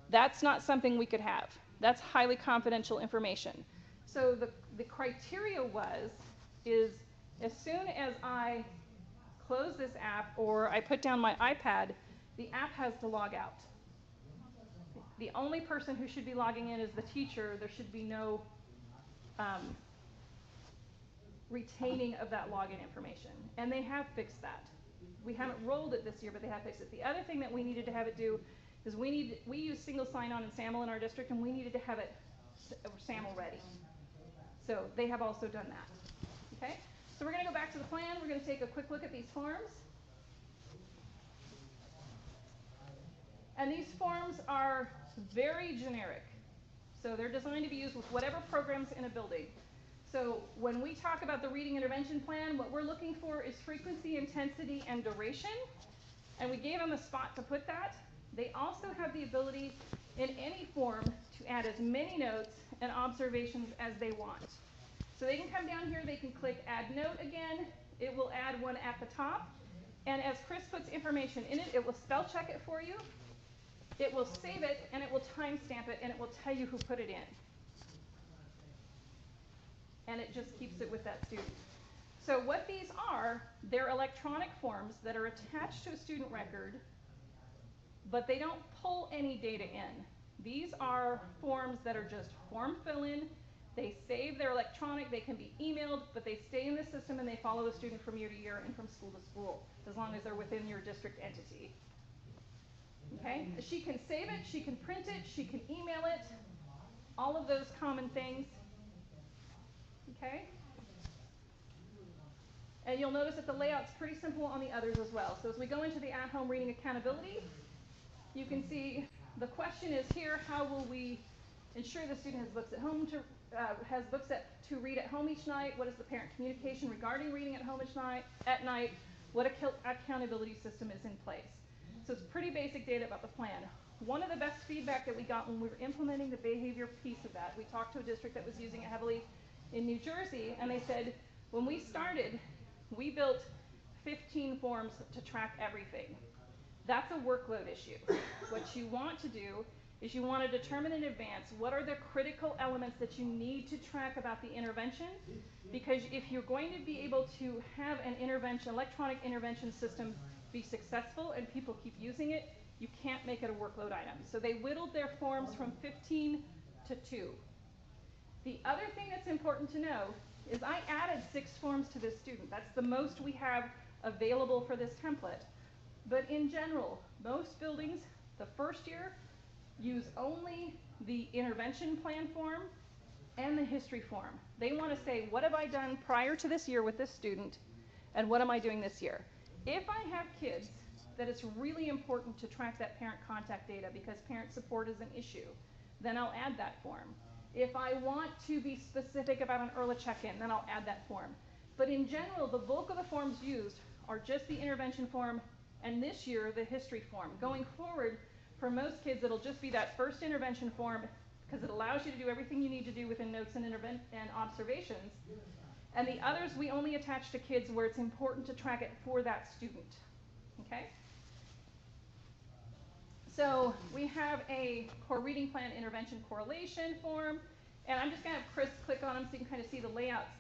That's not something we could have. That's highly confidential information. So the criteria is as soon as I close this app or I put down my iPad, the app has to log out. The only person who should be logging in is the teacher. There should be no retaining of that login information. And they have fixed that. We haven't rolled it this year, but they have fixed it. The other thing that we needed to have it do is we use single sign-on and SAML in our district, and we needed to have it SAML ready. So they have also done that. Okay? So we're going to go back to the plan. We're going to take a quick look at these forms. And these forms are very generic. So they're designed to be used with whatever programs in a building. So when we talk about the reading intervention plan, what we're looking for is frequency, intensity, and duration. And we gave them a spot to put that. They also have the ability in any form to add as many notes and observations as they want. So they can come down here, they can click add note again. It will add one at the top. And as Chris puts information in it, it will spell check it for you. It will save it, and it will timestamp it, and it will tell you who put it in. And it just keeps it with that student. So what these are, they're electronic forms that are attached to a student record, but they don't pull any data in. These are forms that are just form fill-in. They save, they're electronic, they can be emailed, but they stay in the system and they follow the student from year to year and from school to school, as long as they're within your district entity. Okay? She can save it, she can print it, she can email it, all of those common things. Okay? And you'll notice that the layout's pretty simple on the others as well. So as we go into the at-home reading accountability, you can see the question is here, how will we ensure the student has books at home to read at home each night? What is the parent communication regarding reading at home at night? What accountability system is in place? So it's pretty basic data about the plan. One of the best feedback that we got when we were implementing the behavior piece of that, we talked to a district that was using it heavily in New Jersey, and they said, when we started, we built 15 forms to track everything. That's a workload issue. What you want to do is you want to determine in advance what are the critical elements that you need to track about the intervention, because if you're going to be able to have an intervention, electronic intervention system be successful and people keep using it, you can't make it a workload item. So they whittled their forms from 15 to 2. The other thing that's important to know is I added 6 forms to this student. That's the most we have available for this template. But in general, most buildings, the first year, use only the intervention plan form and the history form. They want to say, what have I done prior to this year with this student, and what am I doing this year? If I have kids that it's really important to track that parent contact data because parent support is an issue, then I'll add that form. If I want to be specific about an early check-in, then I'll add that form. But in general, the bulk of the forms used are just the intervention form, and this year, the history form. Going forward, for most kids, it'll just be that first intervention form because it allows you to do everything you need to do within notes and observations. And the others, we only attach to kids where it's important to track it for that student. Okay? So we have a core reading plan intervention correlation form, and I'm just going to have Chris click on them so you can kind of see the layouts.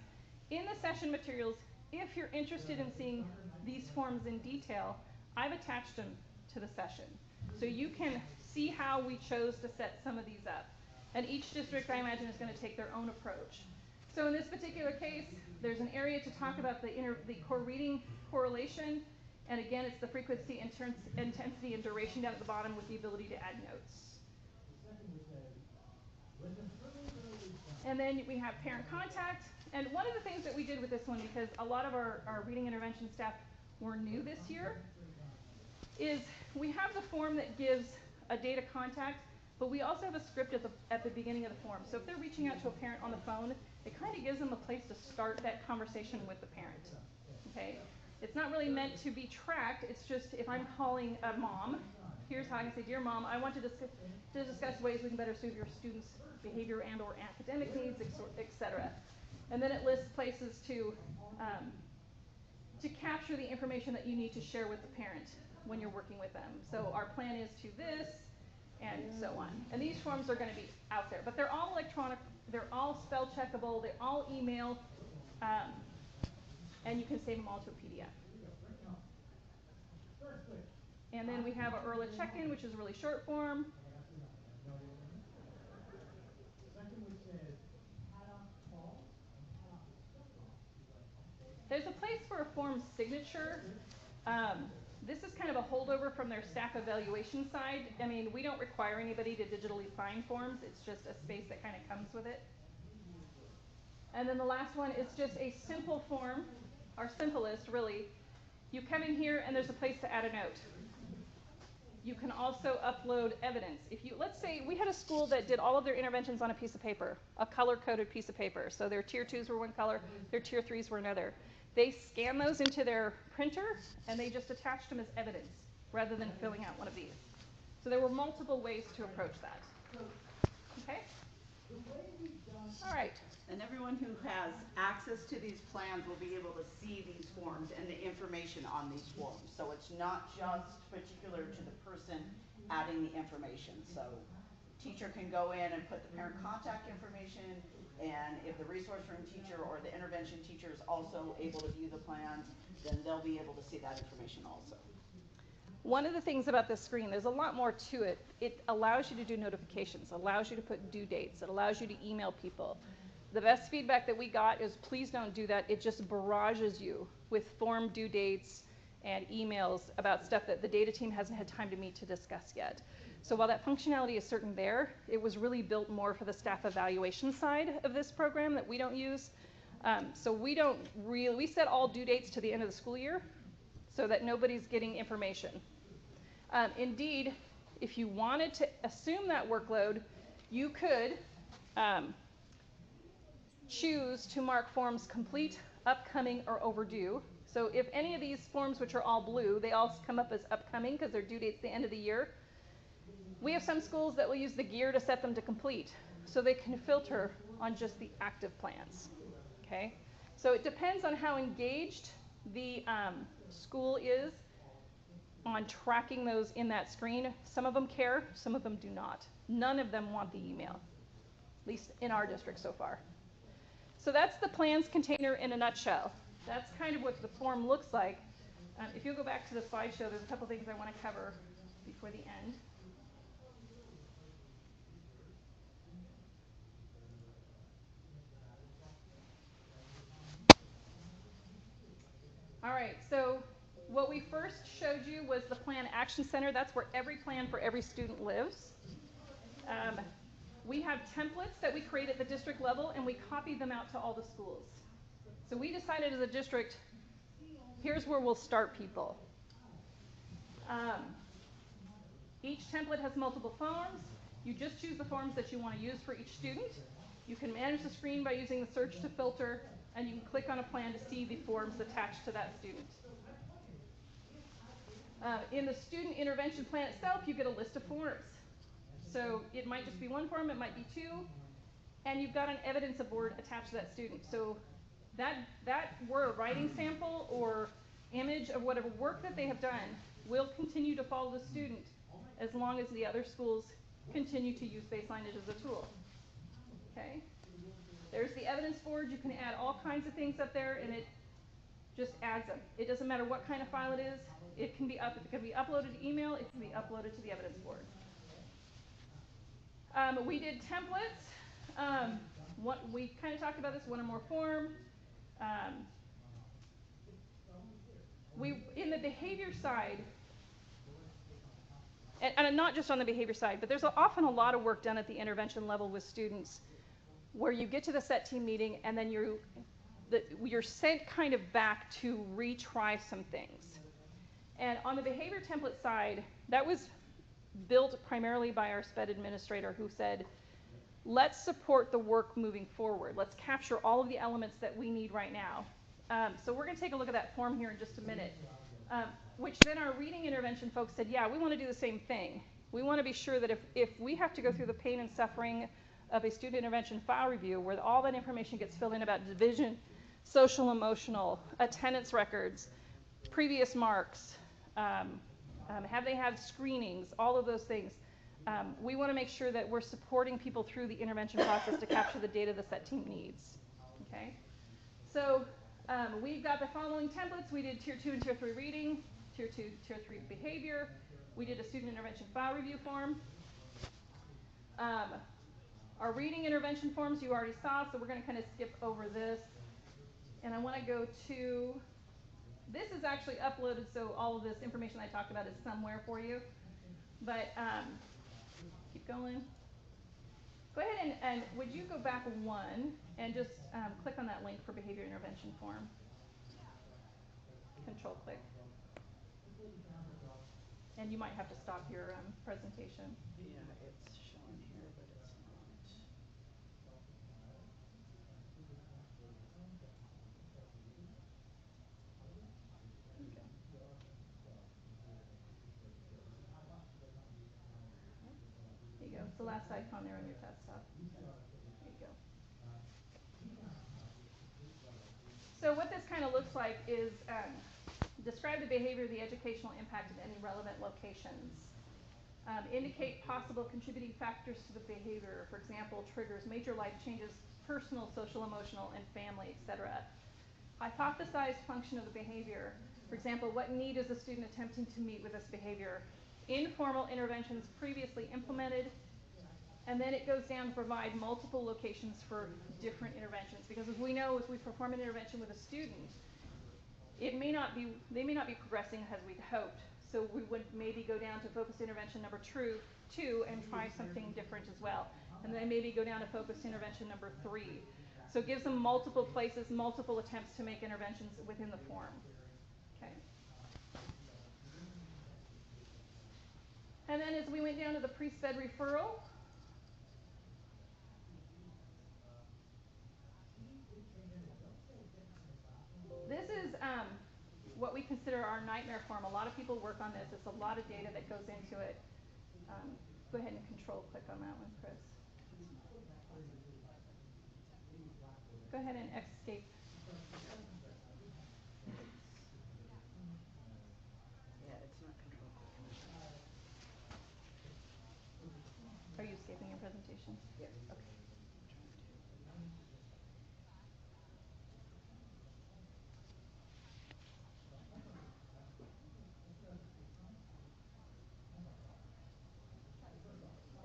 In the session materials, if you're interested in seeing these forms in detail, I've attached them to the session. So you can see how we chose to set some of these up. And each district, I imagine, is going to take their own approach. So in this particular case, there's an area to talk about the core reading correlation. And again, it's the frequency, intensity, and duration down at the bottom with the ability to add notes. And then we have parent contact. And one of the things that we did with this one, because a lot of our reading intervention staff were new this year, is we have the form that gives a data contact, but we also have a script at the beginning of the form. So if they're reaching out to a parent on the phone, it kind of gives them a place to start that conversation with the parent. Okay? It's not really meant to be tracked. It's just if I'm calling a mom, here's how I can say, dear mom, I want to discuss ways we can better serve your students' behavior and or academic needs, etc. And then it lists places to capture the information that you need to share with the parent when you're working with them. So our plan is to this, and so on. And these forms are going to be out there, but they're all electronic, they're all spell checkable, they're all email, and you can save them all to a PDF. And then we have our early check-in, which is a really short form. There's a place for a form signature. This is kind of a holdover from their staff evaluation side. I mean, we don't require anybody to digitally sign forms. It's just a space that kind of comes with it. And then the last one is just a simple form, our simplest, really. You come in here and there's a place to add a note. You can also upload evidence. Let's say we had a school that did all of their interventions on a piece of paper, a color-coded piece of paper. So their tier 2s were one color, their tier 3s were another. They scan those into their printer and they just attached them as evidence rather than filling out one of these. So there were multiple ways to approach that. Okay? All right. And everyone who has access to these plans will be able to see these forms and the information on these forms. So it's not just particular to the person adding the information. So teacher can go in and put the parent contact information, and if the resource room teacher or the intervention teacher is also able to view the plans, then they'll be able to see that information also. One of the things about this screen, there's a lot more to it. It allows you to do notifications, allows you to put due dates, it allows you to email people. The best feedback that we got is please don't do that. It just barrages you with form due dates and emails about stuff that the data team hasn't had time to meet to discuss yet. So while that functionality is certain there, it was really built more for the staff evaluation side of this program that we don't use. So we set all due dates to the end of the school year so that nobody's getting information. Indeed, if you wanted to assume that workload, you could choose to mark forms complete, upcoming, or overdue. So if any of these forms, which are all blue, they all come up as upcoming because their due date's the end of the year. We have some schools that will use the gear to set them to complete, so they can filter on just the active plans. Okay? So it depends on how engaged the school is on tracking those in that screen. Some of them care, some of them do not. None of them want the email, at least in our district so far. So that's the plans container in a nutshell. That's kind of what the form looks like. If you go back to the slideshow, there's a couple things I want to cover before the end. All right, so what we first showed you was the Plan Action Center. That's where every plan for every student lives. We have templates that we create at the district level, and we copy them out to all the schools. So we decided as a district, here's where we'll start people. Each template has multiple forms. You just choose the forms that you want to use for each student. You can manage the screen by using the search to filter, and you can click on a plan to see the forms attached to that student. In the student intervention plan itself, you get a list of forms. So it might just be one form, it might be two, and you've got an evidence board attached to that student. So that writing sample or image of whatever work that they have done will continue to follow the student as long as the other schools continue to use BaselineEdge as a tool. Okay? There's the evidence board. You can add all kinds of things up there, and it just adds them. It doesn't matter what kind of file it is. It can be uploaded to email. It can be uploaded to the evidence board. We did templates. We kind of talked about this, one or more form. in the behavior side, and not just on the behavior side, but there's often a lot of work done at the intervention level with students where you get to the set team meeting and then you're sent kind of back to retry some things. And on the behavior template side, that was built primarily by our SPED administrator who said, let's support the work moving forward. Let's capture all of the elements that we need right now. So we're going to take a look at that form here in just a minute. Which then our reading intervention folks said, yeah, we want to do the same thing. We want to be sure that if we have to go through the pain and suffering of a student intervention file review where all that information gets filled in about division, social emotional, attendance records, previous marks, have they had screenings, all of those things. We want to make sure that we're supporting people through the intervention process to capture the data the set team needs. Okay? So we've got the following templates. We did Tier 2 and Tier 3 reading, Tier 2, Tier 3 behavior. We did a student intervention file review form. Our reading intervention forms you already saw, so we're going to kind of skip over this. And I want to go to, this is actually uploaded, so all of this information I talked about is somewhere for you. But keep going. Go ahead and would you go back one and just click on that link for behavior intervention form. Control click. And you might have to stop your presentation. Yeah, it's shown here, but it's not. There you go. It's the last icon there on your desktop. There you go. So what this kind of looks like is describe the behavior, the educational impact of any relevant locations. Indicate possible contributing factors to the behavior. For example, triggers, major life changes, personal, social, emotional, and family, etc. Hypothesize function of the behavior. For example, what need is the student attempting to meet with this behavior? Informal interventions previously implemented. And then it goes down to provide multiple locations for different interventions. Because as we know, if we perform an intervention with a student, they may not be progressing as we'd hoped. So we would maybe go down to focused intervention number 2 and try something different as well. And then maybe go down to focused intervention number 3. So it gives them multiple places, multiple attempts to make interventions within the form. Okay. And then as we went down to the pre-SPED referral, this is what we consider our nightmare form. A lot of people work on this. It's a lot of data that goes into it. Go ahead and control click on that one, Chris. Go ahead and escape. Yeah, it's not control click. Are you escaping your presentation? Yes. Okay.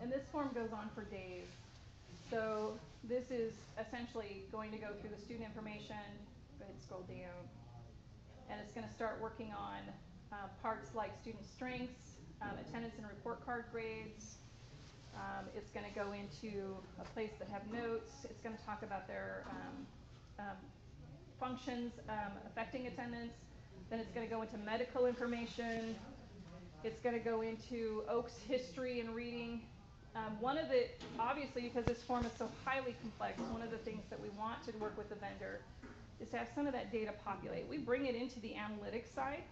And this form goes on for days. So this is essentially going to go through the student information. Go ahead and scroll down. And it's going to start working on parts like student strengths, attendance and report card grades. It's going to go into a place that have notes. It's going to talk about their functions affecting attendance. Then it's going to go into medical information. It's going to go into Oak's history and reading. Obviously because this form is so highly complex, one of the things that we want to work with the vendor is to have some of that data populate. We bring it into the analytics side,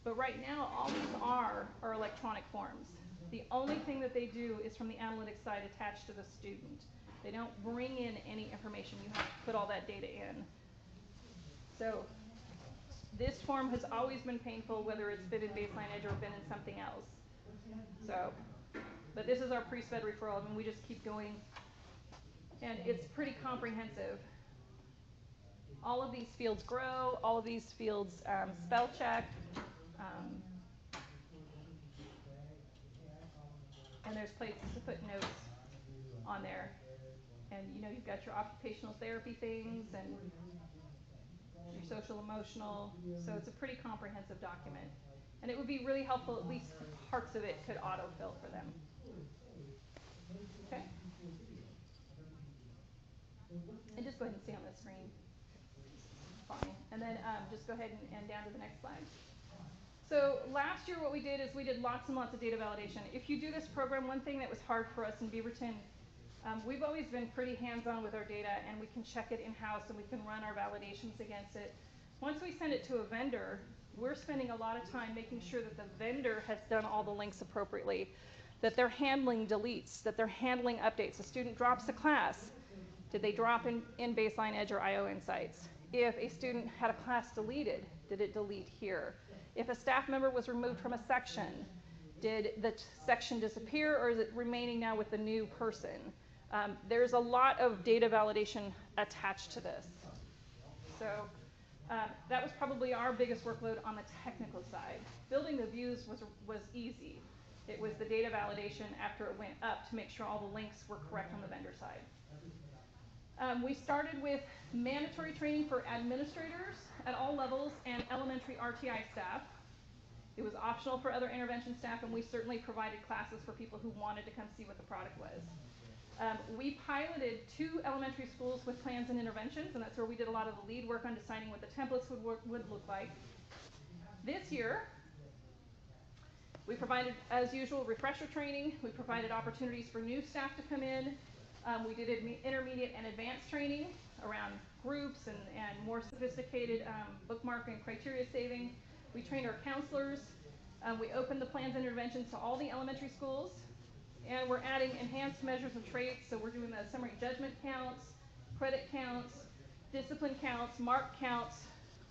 but right now all these are electronic forms. The only thing that they do is from the analytics side attached to the student. They don't bring in any information. You have to put all that data in. So this form has always been painful, whether it's been in BaselineEdge or been in something else. So, but this is our pre-SPED referral, and we just keep going. And it's pretty comprehensive. All of these fields grow, all of these fields spell check. And there's places to put notes on there. And you know, you've got your occupational therapy things and your social emotional. So it's a pretty comprehensive document. And it would be really helpful, at least parts of it could autofill for them. Okay? And just go ahead and stay on the screen. Fine. And then just go ahead and down to the next slide. So last year what we did is we did lots and lots of data validation. If you do this program, one thing that was hard for us in Beaverton, we've always been pretty hands-on with our data, and we can check it in-house and we can run our validations against it. Once we send it to a vendor, we're spending a lot of time making sure that the vendor has done all the links appropriately, that they're handling deletes, that they're handling updates. A student drops a class. Did they drop in BaselineEdge or IOinsights? If a student had a class deleted, did it delete here? If a staff member was removed from a section, did the section disappear, or is it remaining now with the new person? There's a lot of data validation attached to this. So that was probably our biggest workload on the technical side. Building the views was easy. It was the data validation after it went up to make sure all the links were correct on the vendor side. We started with mandatory training for administrators at all levels and elementary RTI staff. It was optional for other intervention staff, and we certainly provided classes for people who wanted to come see what the product was. We piloted 2 elementary schools with plans and interventions, and that's where we did a lot of the lead work on deciding what the templates would look like. This year, we provided, as usual, refresher training. We provided opportunities for new staff to come in. We did intermediate and advanced training around groups and more sophisticated bookmark and criteria saving. We trained our counselors. We opened the plans and interventions to all the elementary schools. And we're adding enhanced measures of traits. So we're doing the summary judgment counts, credit counts, discipline counts, mark counts,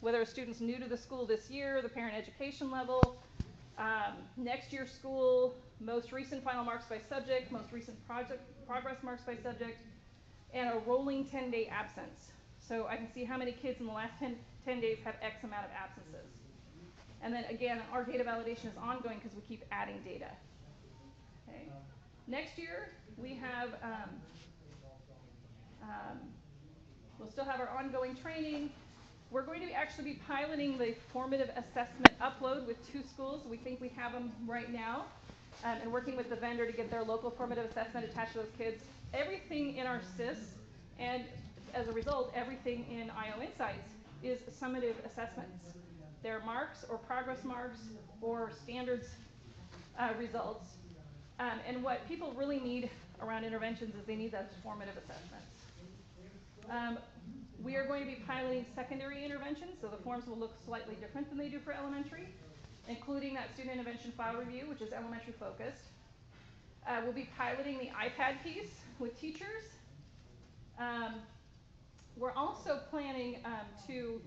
whether a student's new to the school this year, the parent education level, next year's school, most recent final marks by subject, most recent progress marks by subject, and a rolling 10-day absence. So I can see how many kids in the last 10 days have X amount of absences. And then again, our data validation is ongoing because we keep adding data. Okay. Next year, we have, we'll still have our ongoing training. We're going to actually be piloting the formative assessment upload with 2 schools. We think we have them right now, and working with the vendor to get their local formative assessment attached to those kids. Everything in our SIS, and as a result, everything in IOinsights is summative assessments. They're marks or progress marks or standards results. And what people really need around interventions is they need those formative assessments. We are going to be piloting secondary interventions, so the forms will look slightly different than they do for elementary, including that student intervention file review, which is elementary focused. We'll be piloting the iPad piece with teachers. We're also planning to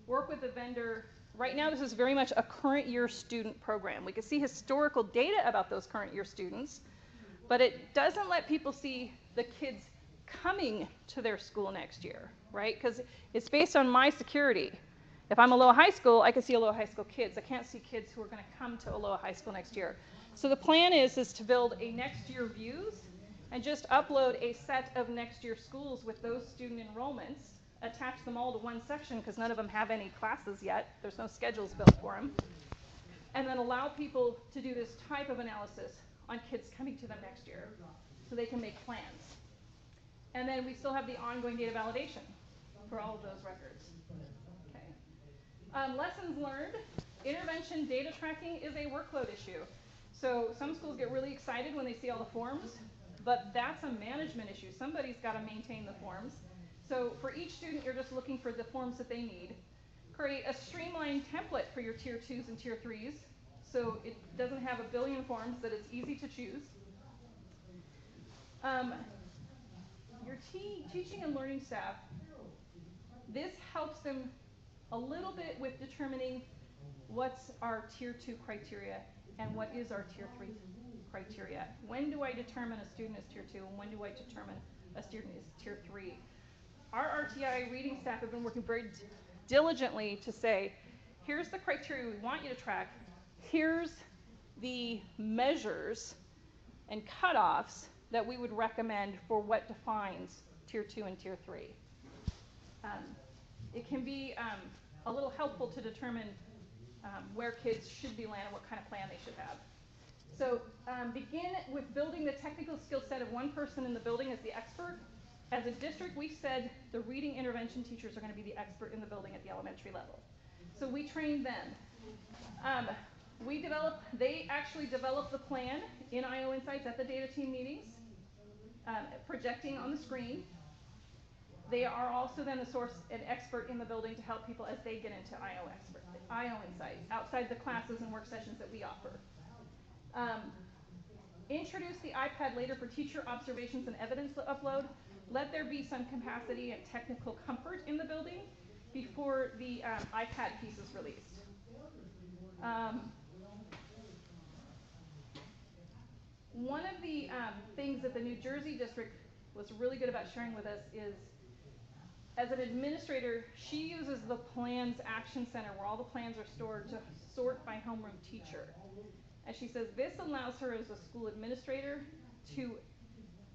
work with the vendor. Right now, this is very much a current year student program. We can see historical data about those current year students, but it doesn't let people see the kids coming to their school next year, right? Because it's based on my security. If I'm Aloha High School, I can see Aloha High School kids. I can't see kids who are going to come to Aloha High School next year. So the plan is to build a next year views and just upload a set of next year schools with those student enrollments, attach them all to one section because none of them have any classes yet. There's no schedules built for them. And then allow people to do this type of analysis on kids coming to them next year so they can make plans. And then we still have the ongoing data validation for all of those records. Okay. Lessons learned. Intervention data tracking is a workload issue. So some schools get really excited when they see all the forms, but that's a management issue. Somebody's got to maintain the forms. So for each student, you're just looking for the forms that they need. Create a streamlined template for your tier 2s and tier 3s, so it doesn't have a billion forms, that it's easy to choose. Your teaching and learning staff, this helps them a little bit with determining what's our tier 2 criteria and what is our tier 3 criteria. When do I determine a student is tier 2 and when do I determine a student is tier 3? Our RTI reading staff have been working very diligently to say, here's the criteria we want you to track, here's the measures and cutoffs that we would recommend for what defines tier 2 and tier 3. it can be a little helpful to determine where kids should be landed, what kind of plan they should have. So begin with building the technical skill set of one person in the building as the expert. As a district, we said the reading intervention teachers are going to be the expert in the building at the elementary level. So we trained them. They actually developed the plan in IOinsights at the data team meetings, projecting on the screen. They are also then the source and expert in the building to help people as they get into IOinsights, outside the classes and work sessions that we offer. Introduce the iPad later for teacher observations and evidence upload. Let there be some capacity and technical comfort in the building before the iPad piece is released. One of the things that the New Jersey district was really good about sharing with us is, as an administrator, she uses the Plans Action Center where all the plans are stored to sort by homeroom teacher. And she says this allows her as a school administrator to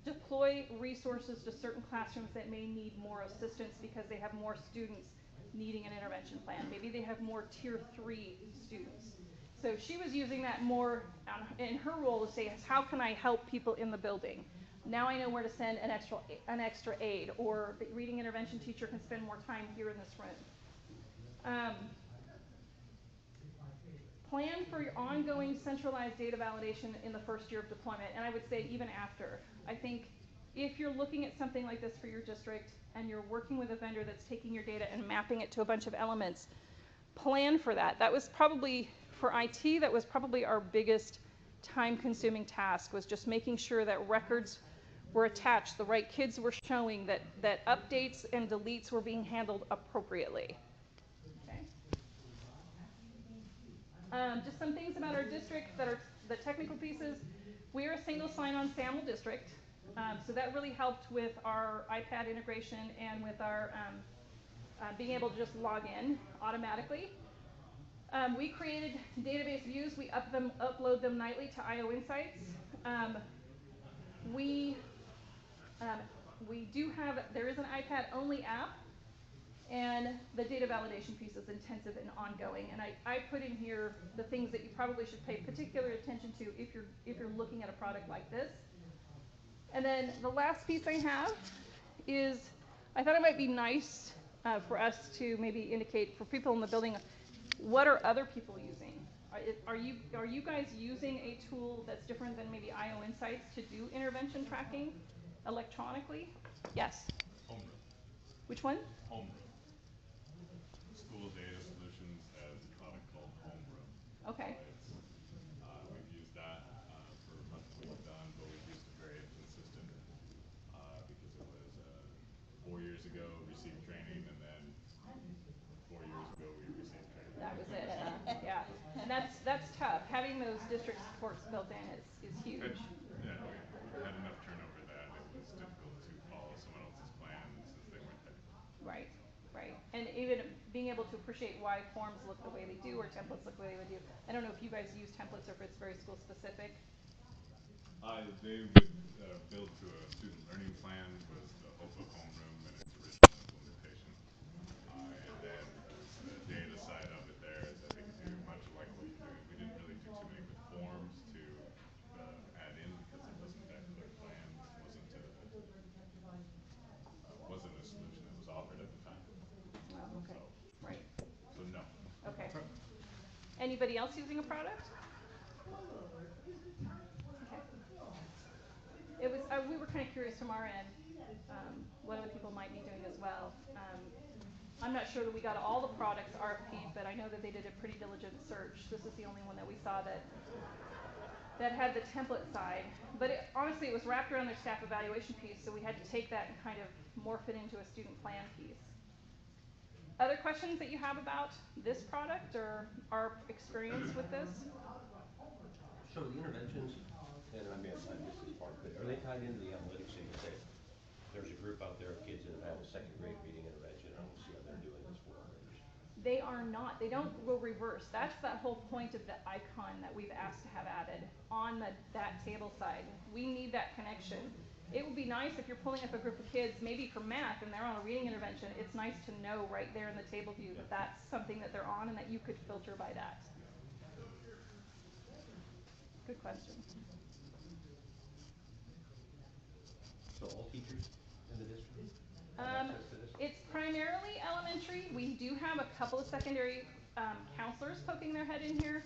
deploy resources to certain classrooms that may need more assistance because they have more students needing an intervention plan. Maybe they have more tier 3 students. So she was using that more in her role to say, how can I help people in the building? Now I know where to send an extra aid, or the reading intervention teacher can spend more time here in this room. Plan for your ongoing centralized data validation in the first year of deployment, and I would say even after. I think if you're looking at something like this for your district and you're working with a vendor that's taking your data and mapping it to a bunch of elements, plan for that. That was probably, for IT, that was probably our biggest time-consuming task, was just making sure that records were attached, the right kids were showing, that updates and deletes were being handled appropriately. Just some things about our district that are the technical pieces. We are a single sign-on SAML district, so that really helped with our iPad integration and with our being able to just log in automatically. We created database views. We upload them nightly to IOinsights. There is an iPad-only app, and the data validation piece is intensive and ongoing. And I put in here the things that you probably should pay particular attention to if you're looking at a product like this. And then the last piece I have is, I thought it might be nice for us to maybe indicate for people in the building, what are other people using? Are you guys using a tool that's different than maybe IOinsights to do intervention tracking electronically? Yes. Homeroom. Which one? Homeroom. School Data Solutions has a product called Homeroom. Okay. We've used that for much of what we've done, but we've used it very inconsistent because it was 4 years ago received training, and then 4 years ago we received training. That was it. Yeah, and that's tough. Having those district supports built in is huge. Yeah, we had enough turnover that it was difficult to follow someone else's plan since they weren't there. Right, right. And even being able to appreciate why forms look the way they do or templates look the way they do. I don't know if you guys use templates or if it's very school specific. They would build to a student learning plan was the hope of Homeroom and its original implementation. And then the data side of it there is, I think, do much like what you're doing. We didn't really do too many with forms to add in because there wasn't that clear plan. Wasn't a solution that was offered at the time. Oh, okay. Right. So no. Okay. Anybody else using a product? Okay. We were kind of curious from our end what other people might be doing as well. I'm not sure that we got all the products RFP'd, but I know that they did a pretty diligent search. This is the only one that we saw that had the template side. But honestly, it was wrapped around their staff evaluation piece, so we had to take that and kind of morph it into a student plan piece. Other questions that you have about this product or our experience with this? So the interventions, and I missed this part, but are they tied into the analytics? So you can say, there's a group out there of kids that have had a second grade reading intervention, and I want to see how they're doing this 4 graders. They are not. They don't go reverse. That's the whole point of the icon that we've asked to have added on that table side. We need that connection. it would be nice if you're pulling up a group of kids, maybe for math, and they're on a reading intervention, it's nice to know right there in the table view that that's something that they're on and that you could filter by that. Good question. So all teachers in the district have access to this? It's primarily elementary. We do have a couple of secondary counselors poking their head in here.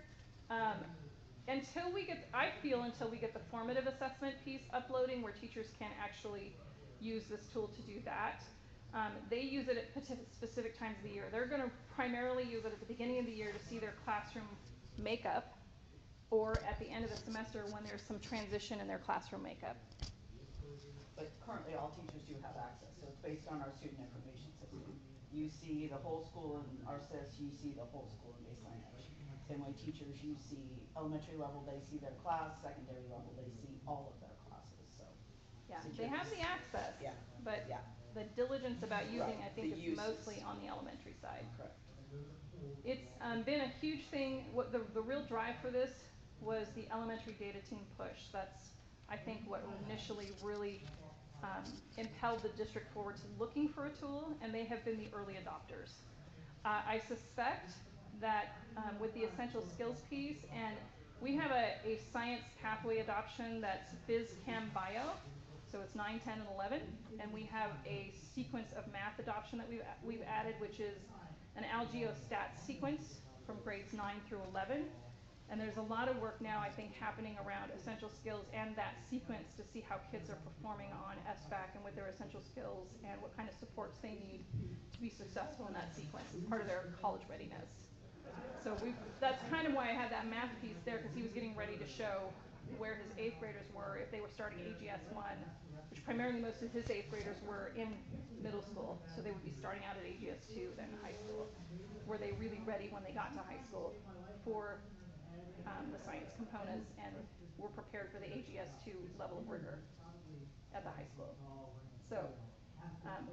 Until we get the formative assessment piece uploading where teachers can actually use this tool to do that. They use it at specific times of the year. They're going to primarily use it at the beginning of the year to see their classroom makeup, or at the end of the semester when there's some transition in their classroom makeup. But currently, all teachers do have access, so it's based on our student information system. You see the whole school in RSIS, you see the whole school in BaselineEdge. Same way teachers, you see elementary level, they see their class, secondary level, they see all of their classes, so. Yeah, they have the access, Yeah. but Yeah. the diligence about using, Right, I think, the is uses. mostly on the elementary side. Correct. It's been a huge thing. What the real drive for this was the elementary data team push. That's, I think, what initially really impelled the district forward to looking for a tool, and they have been the early adopters. I suspect that with the essential skills piece, and we have a science pathway adoption that's Phys Chem Bio, so it's 9, 10, and 11, and we have a sequence of math adoption that we've added, which is an algeostat sequence from grades 9 through 11. And there's a lot of work now, I think, happening around essential skills and that sequence to see how kids are performing on SBAC and with their essential skills and what kind of supports they need to be successful in that sequence as part of their college readiness. So that's kind of why I had that math piece there, because he was getting ready to show where his 8th graders were if they were starting AGS 1, which primarily most of his 8th graders were in middle school. So they would be starting out at AGS 2, then high school. Were they really ready when they got to high school for the science components and were prepared for the AGS 2 level of rigor at the high school? So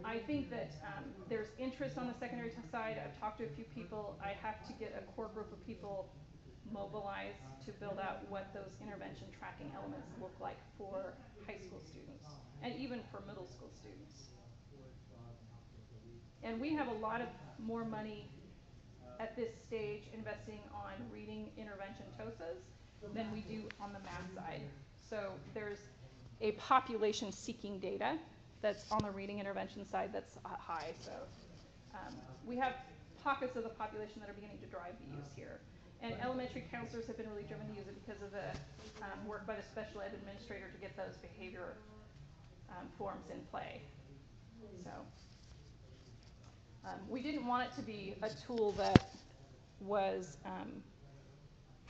I think that there's interest on the secondary side. I've talked to a few people. I have to get a core group of people mobilized to build out what those intervention tracking elements look like for high school students and even for middle school students. And we have a lot of more money at this stage investing on reading intervention TOSAs than we do on the math side. So there's a population seeking data that's on the reading intervention side that's high. So we have pockets of the population that are beginning to drive the use here. And elementary counselors have been really driven to use it because of the work by the special ed administrator to get those behavior forms in play. So we didn't want it to be a tool that was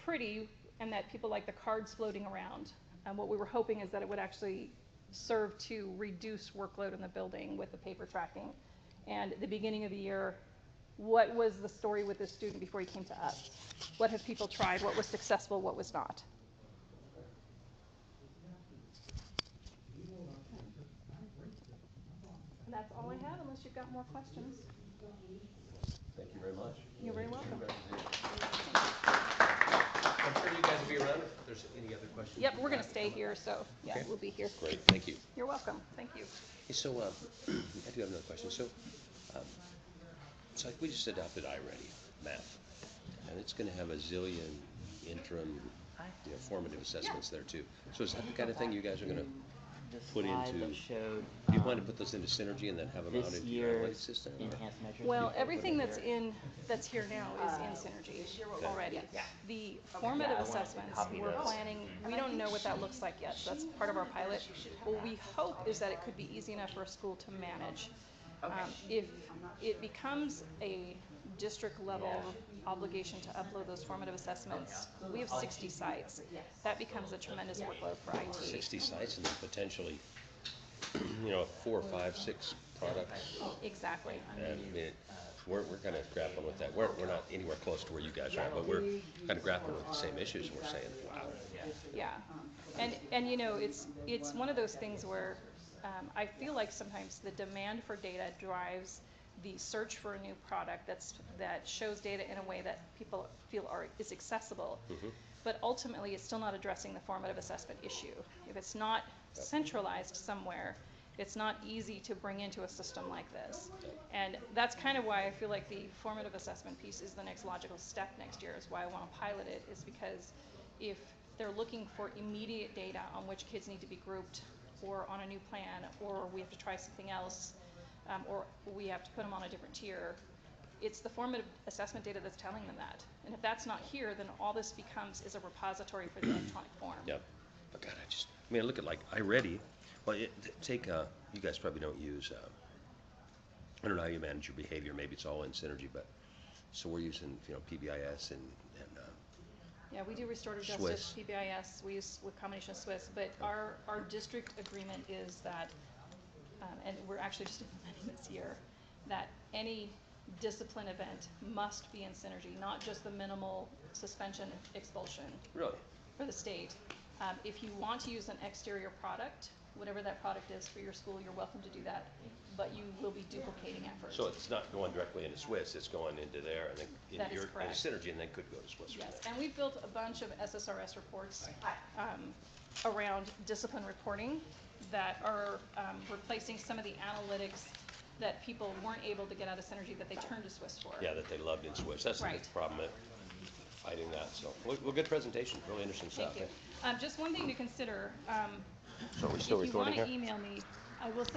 pretty and that people like the cards floating around. What we were hoping is that it would actually serve to reduce workload in the building with the paper tracking. And at the beginning of the year, what was the story with this student before he came to us? What have people tried? What was successful? What was not? And that's all I have, unless you've got more questions. Thank you very much. You're very welcome. I'm sure you guys will be around if there's any other questions. Yep, we're going to stay here, so yeah, Okay. we'll be here. Great, thank you. You're welcome. Thank you. Hey, so I do have another question. So like we just adopted iReady math, and it's going to have a zillion interim, formative assessments there too. So is that the kind of thing you guys are going to put into? Showed, Do you want to put those into Synergy and then have them out this into your analytics year's system? or- enhanced measures? Well, we everything put that's there. that's here now is in Synergy already. Yeah. The formative I wanted to assessments, copy we're those. planning, we don't know what that looks like yet, so that's part of our pilot. What we hope is that it could be easy enough for a school to manage. If it becomes a district level obligation to upload those formative assessments, we have 60 sites. That becomes a tremendous workload for IT. 60 sites and then potentially, 4, 5, 6 products. Exactly. And we're kind of grappling with that. We're not anywhere close to where you guys are, but we're kind of grappling with the same issues. We're saying, wow. Yeah, and it's one of those things where I feel like sometimes the demand for data drives the search for a new product that shows data in a way that people feel is accessible. But ultimately, it's still not addressing the formative assessment issue. If it's not centralized somewhere, it's not easy to bring into a system like this. And that's kind of why I feel like the formative assessment piece is the next logical step next year, is why I want to pilot it, is because if they're looking for immediate data on which kids need to be grouped, or on a new plan, or we have to try something else, or we have to put them on a different tier, it's the formative assessment data that's telling them that. And if that's not here, then all this becomes is a repository for the electronic form. Yep. But God, I mean, look at like iReady. Well, take, you guys probably don't use, I don't know how you manage your behavior. Maybe it's all in Synergy, but, so we're using, PBIS and Yeah, we do restorative justice, PBIS, we use with combination of Swiss, but our district agreement is that, and we're actually just implementing this year, that any discipline event must be in Synergy, not just the minimal suspension, expulsion. Really? For the state. If you want to use an exterior product, whatever that product is for your school, you're welcome to do that, but you will be duplicating efforts. So it's not going directly into Swiss, it's going into there and then That into is correct. Synergy, and then could go to Swiss. Yes, and we've built a bunch of SSRS reports around discipline reporting that are replacing some of the analytics that people weren't able to get out of Synergy that they turned to Swiss for. Yeah, that they loved in Swiss. That's the big Right. problem, fighting that. So, well, good presentation, really interesting stuff. Thank you. Just one thing to consider, So are we still if you recording want here? to email me, I will send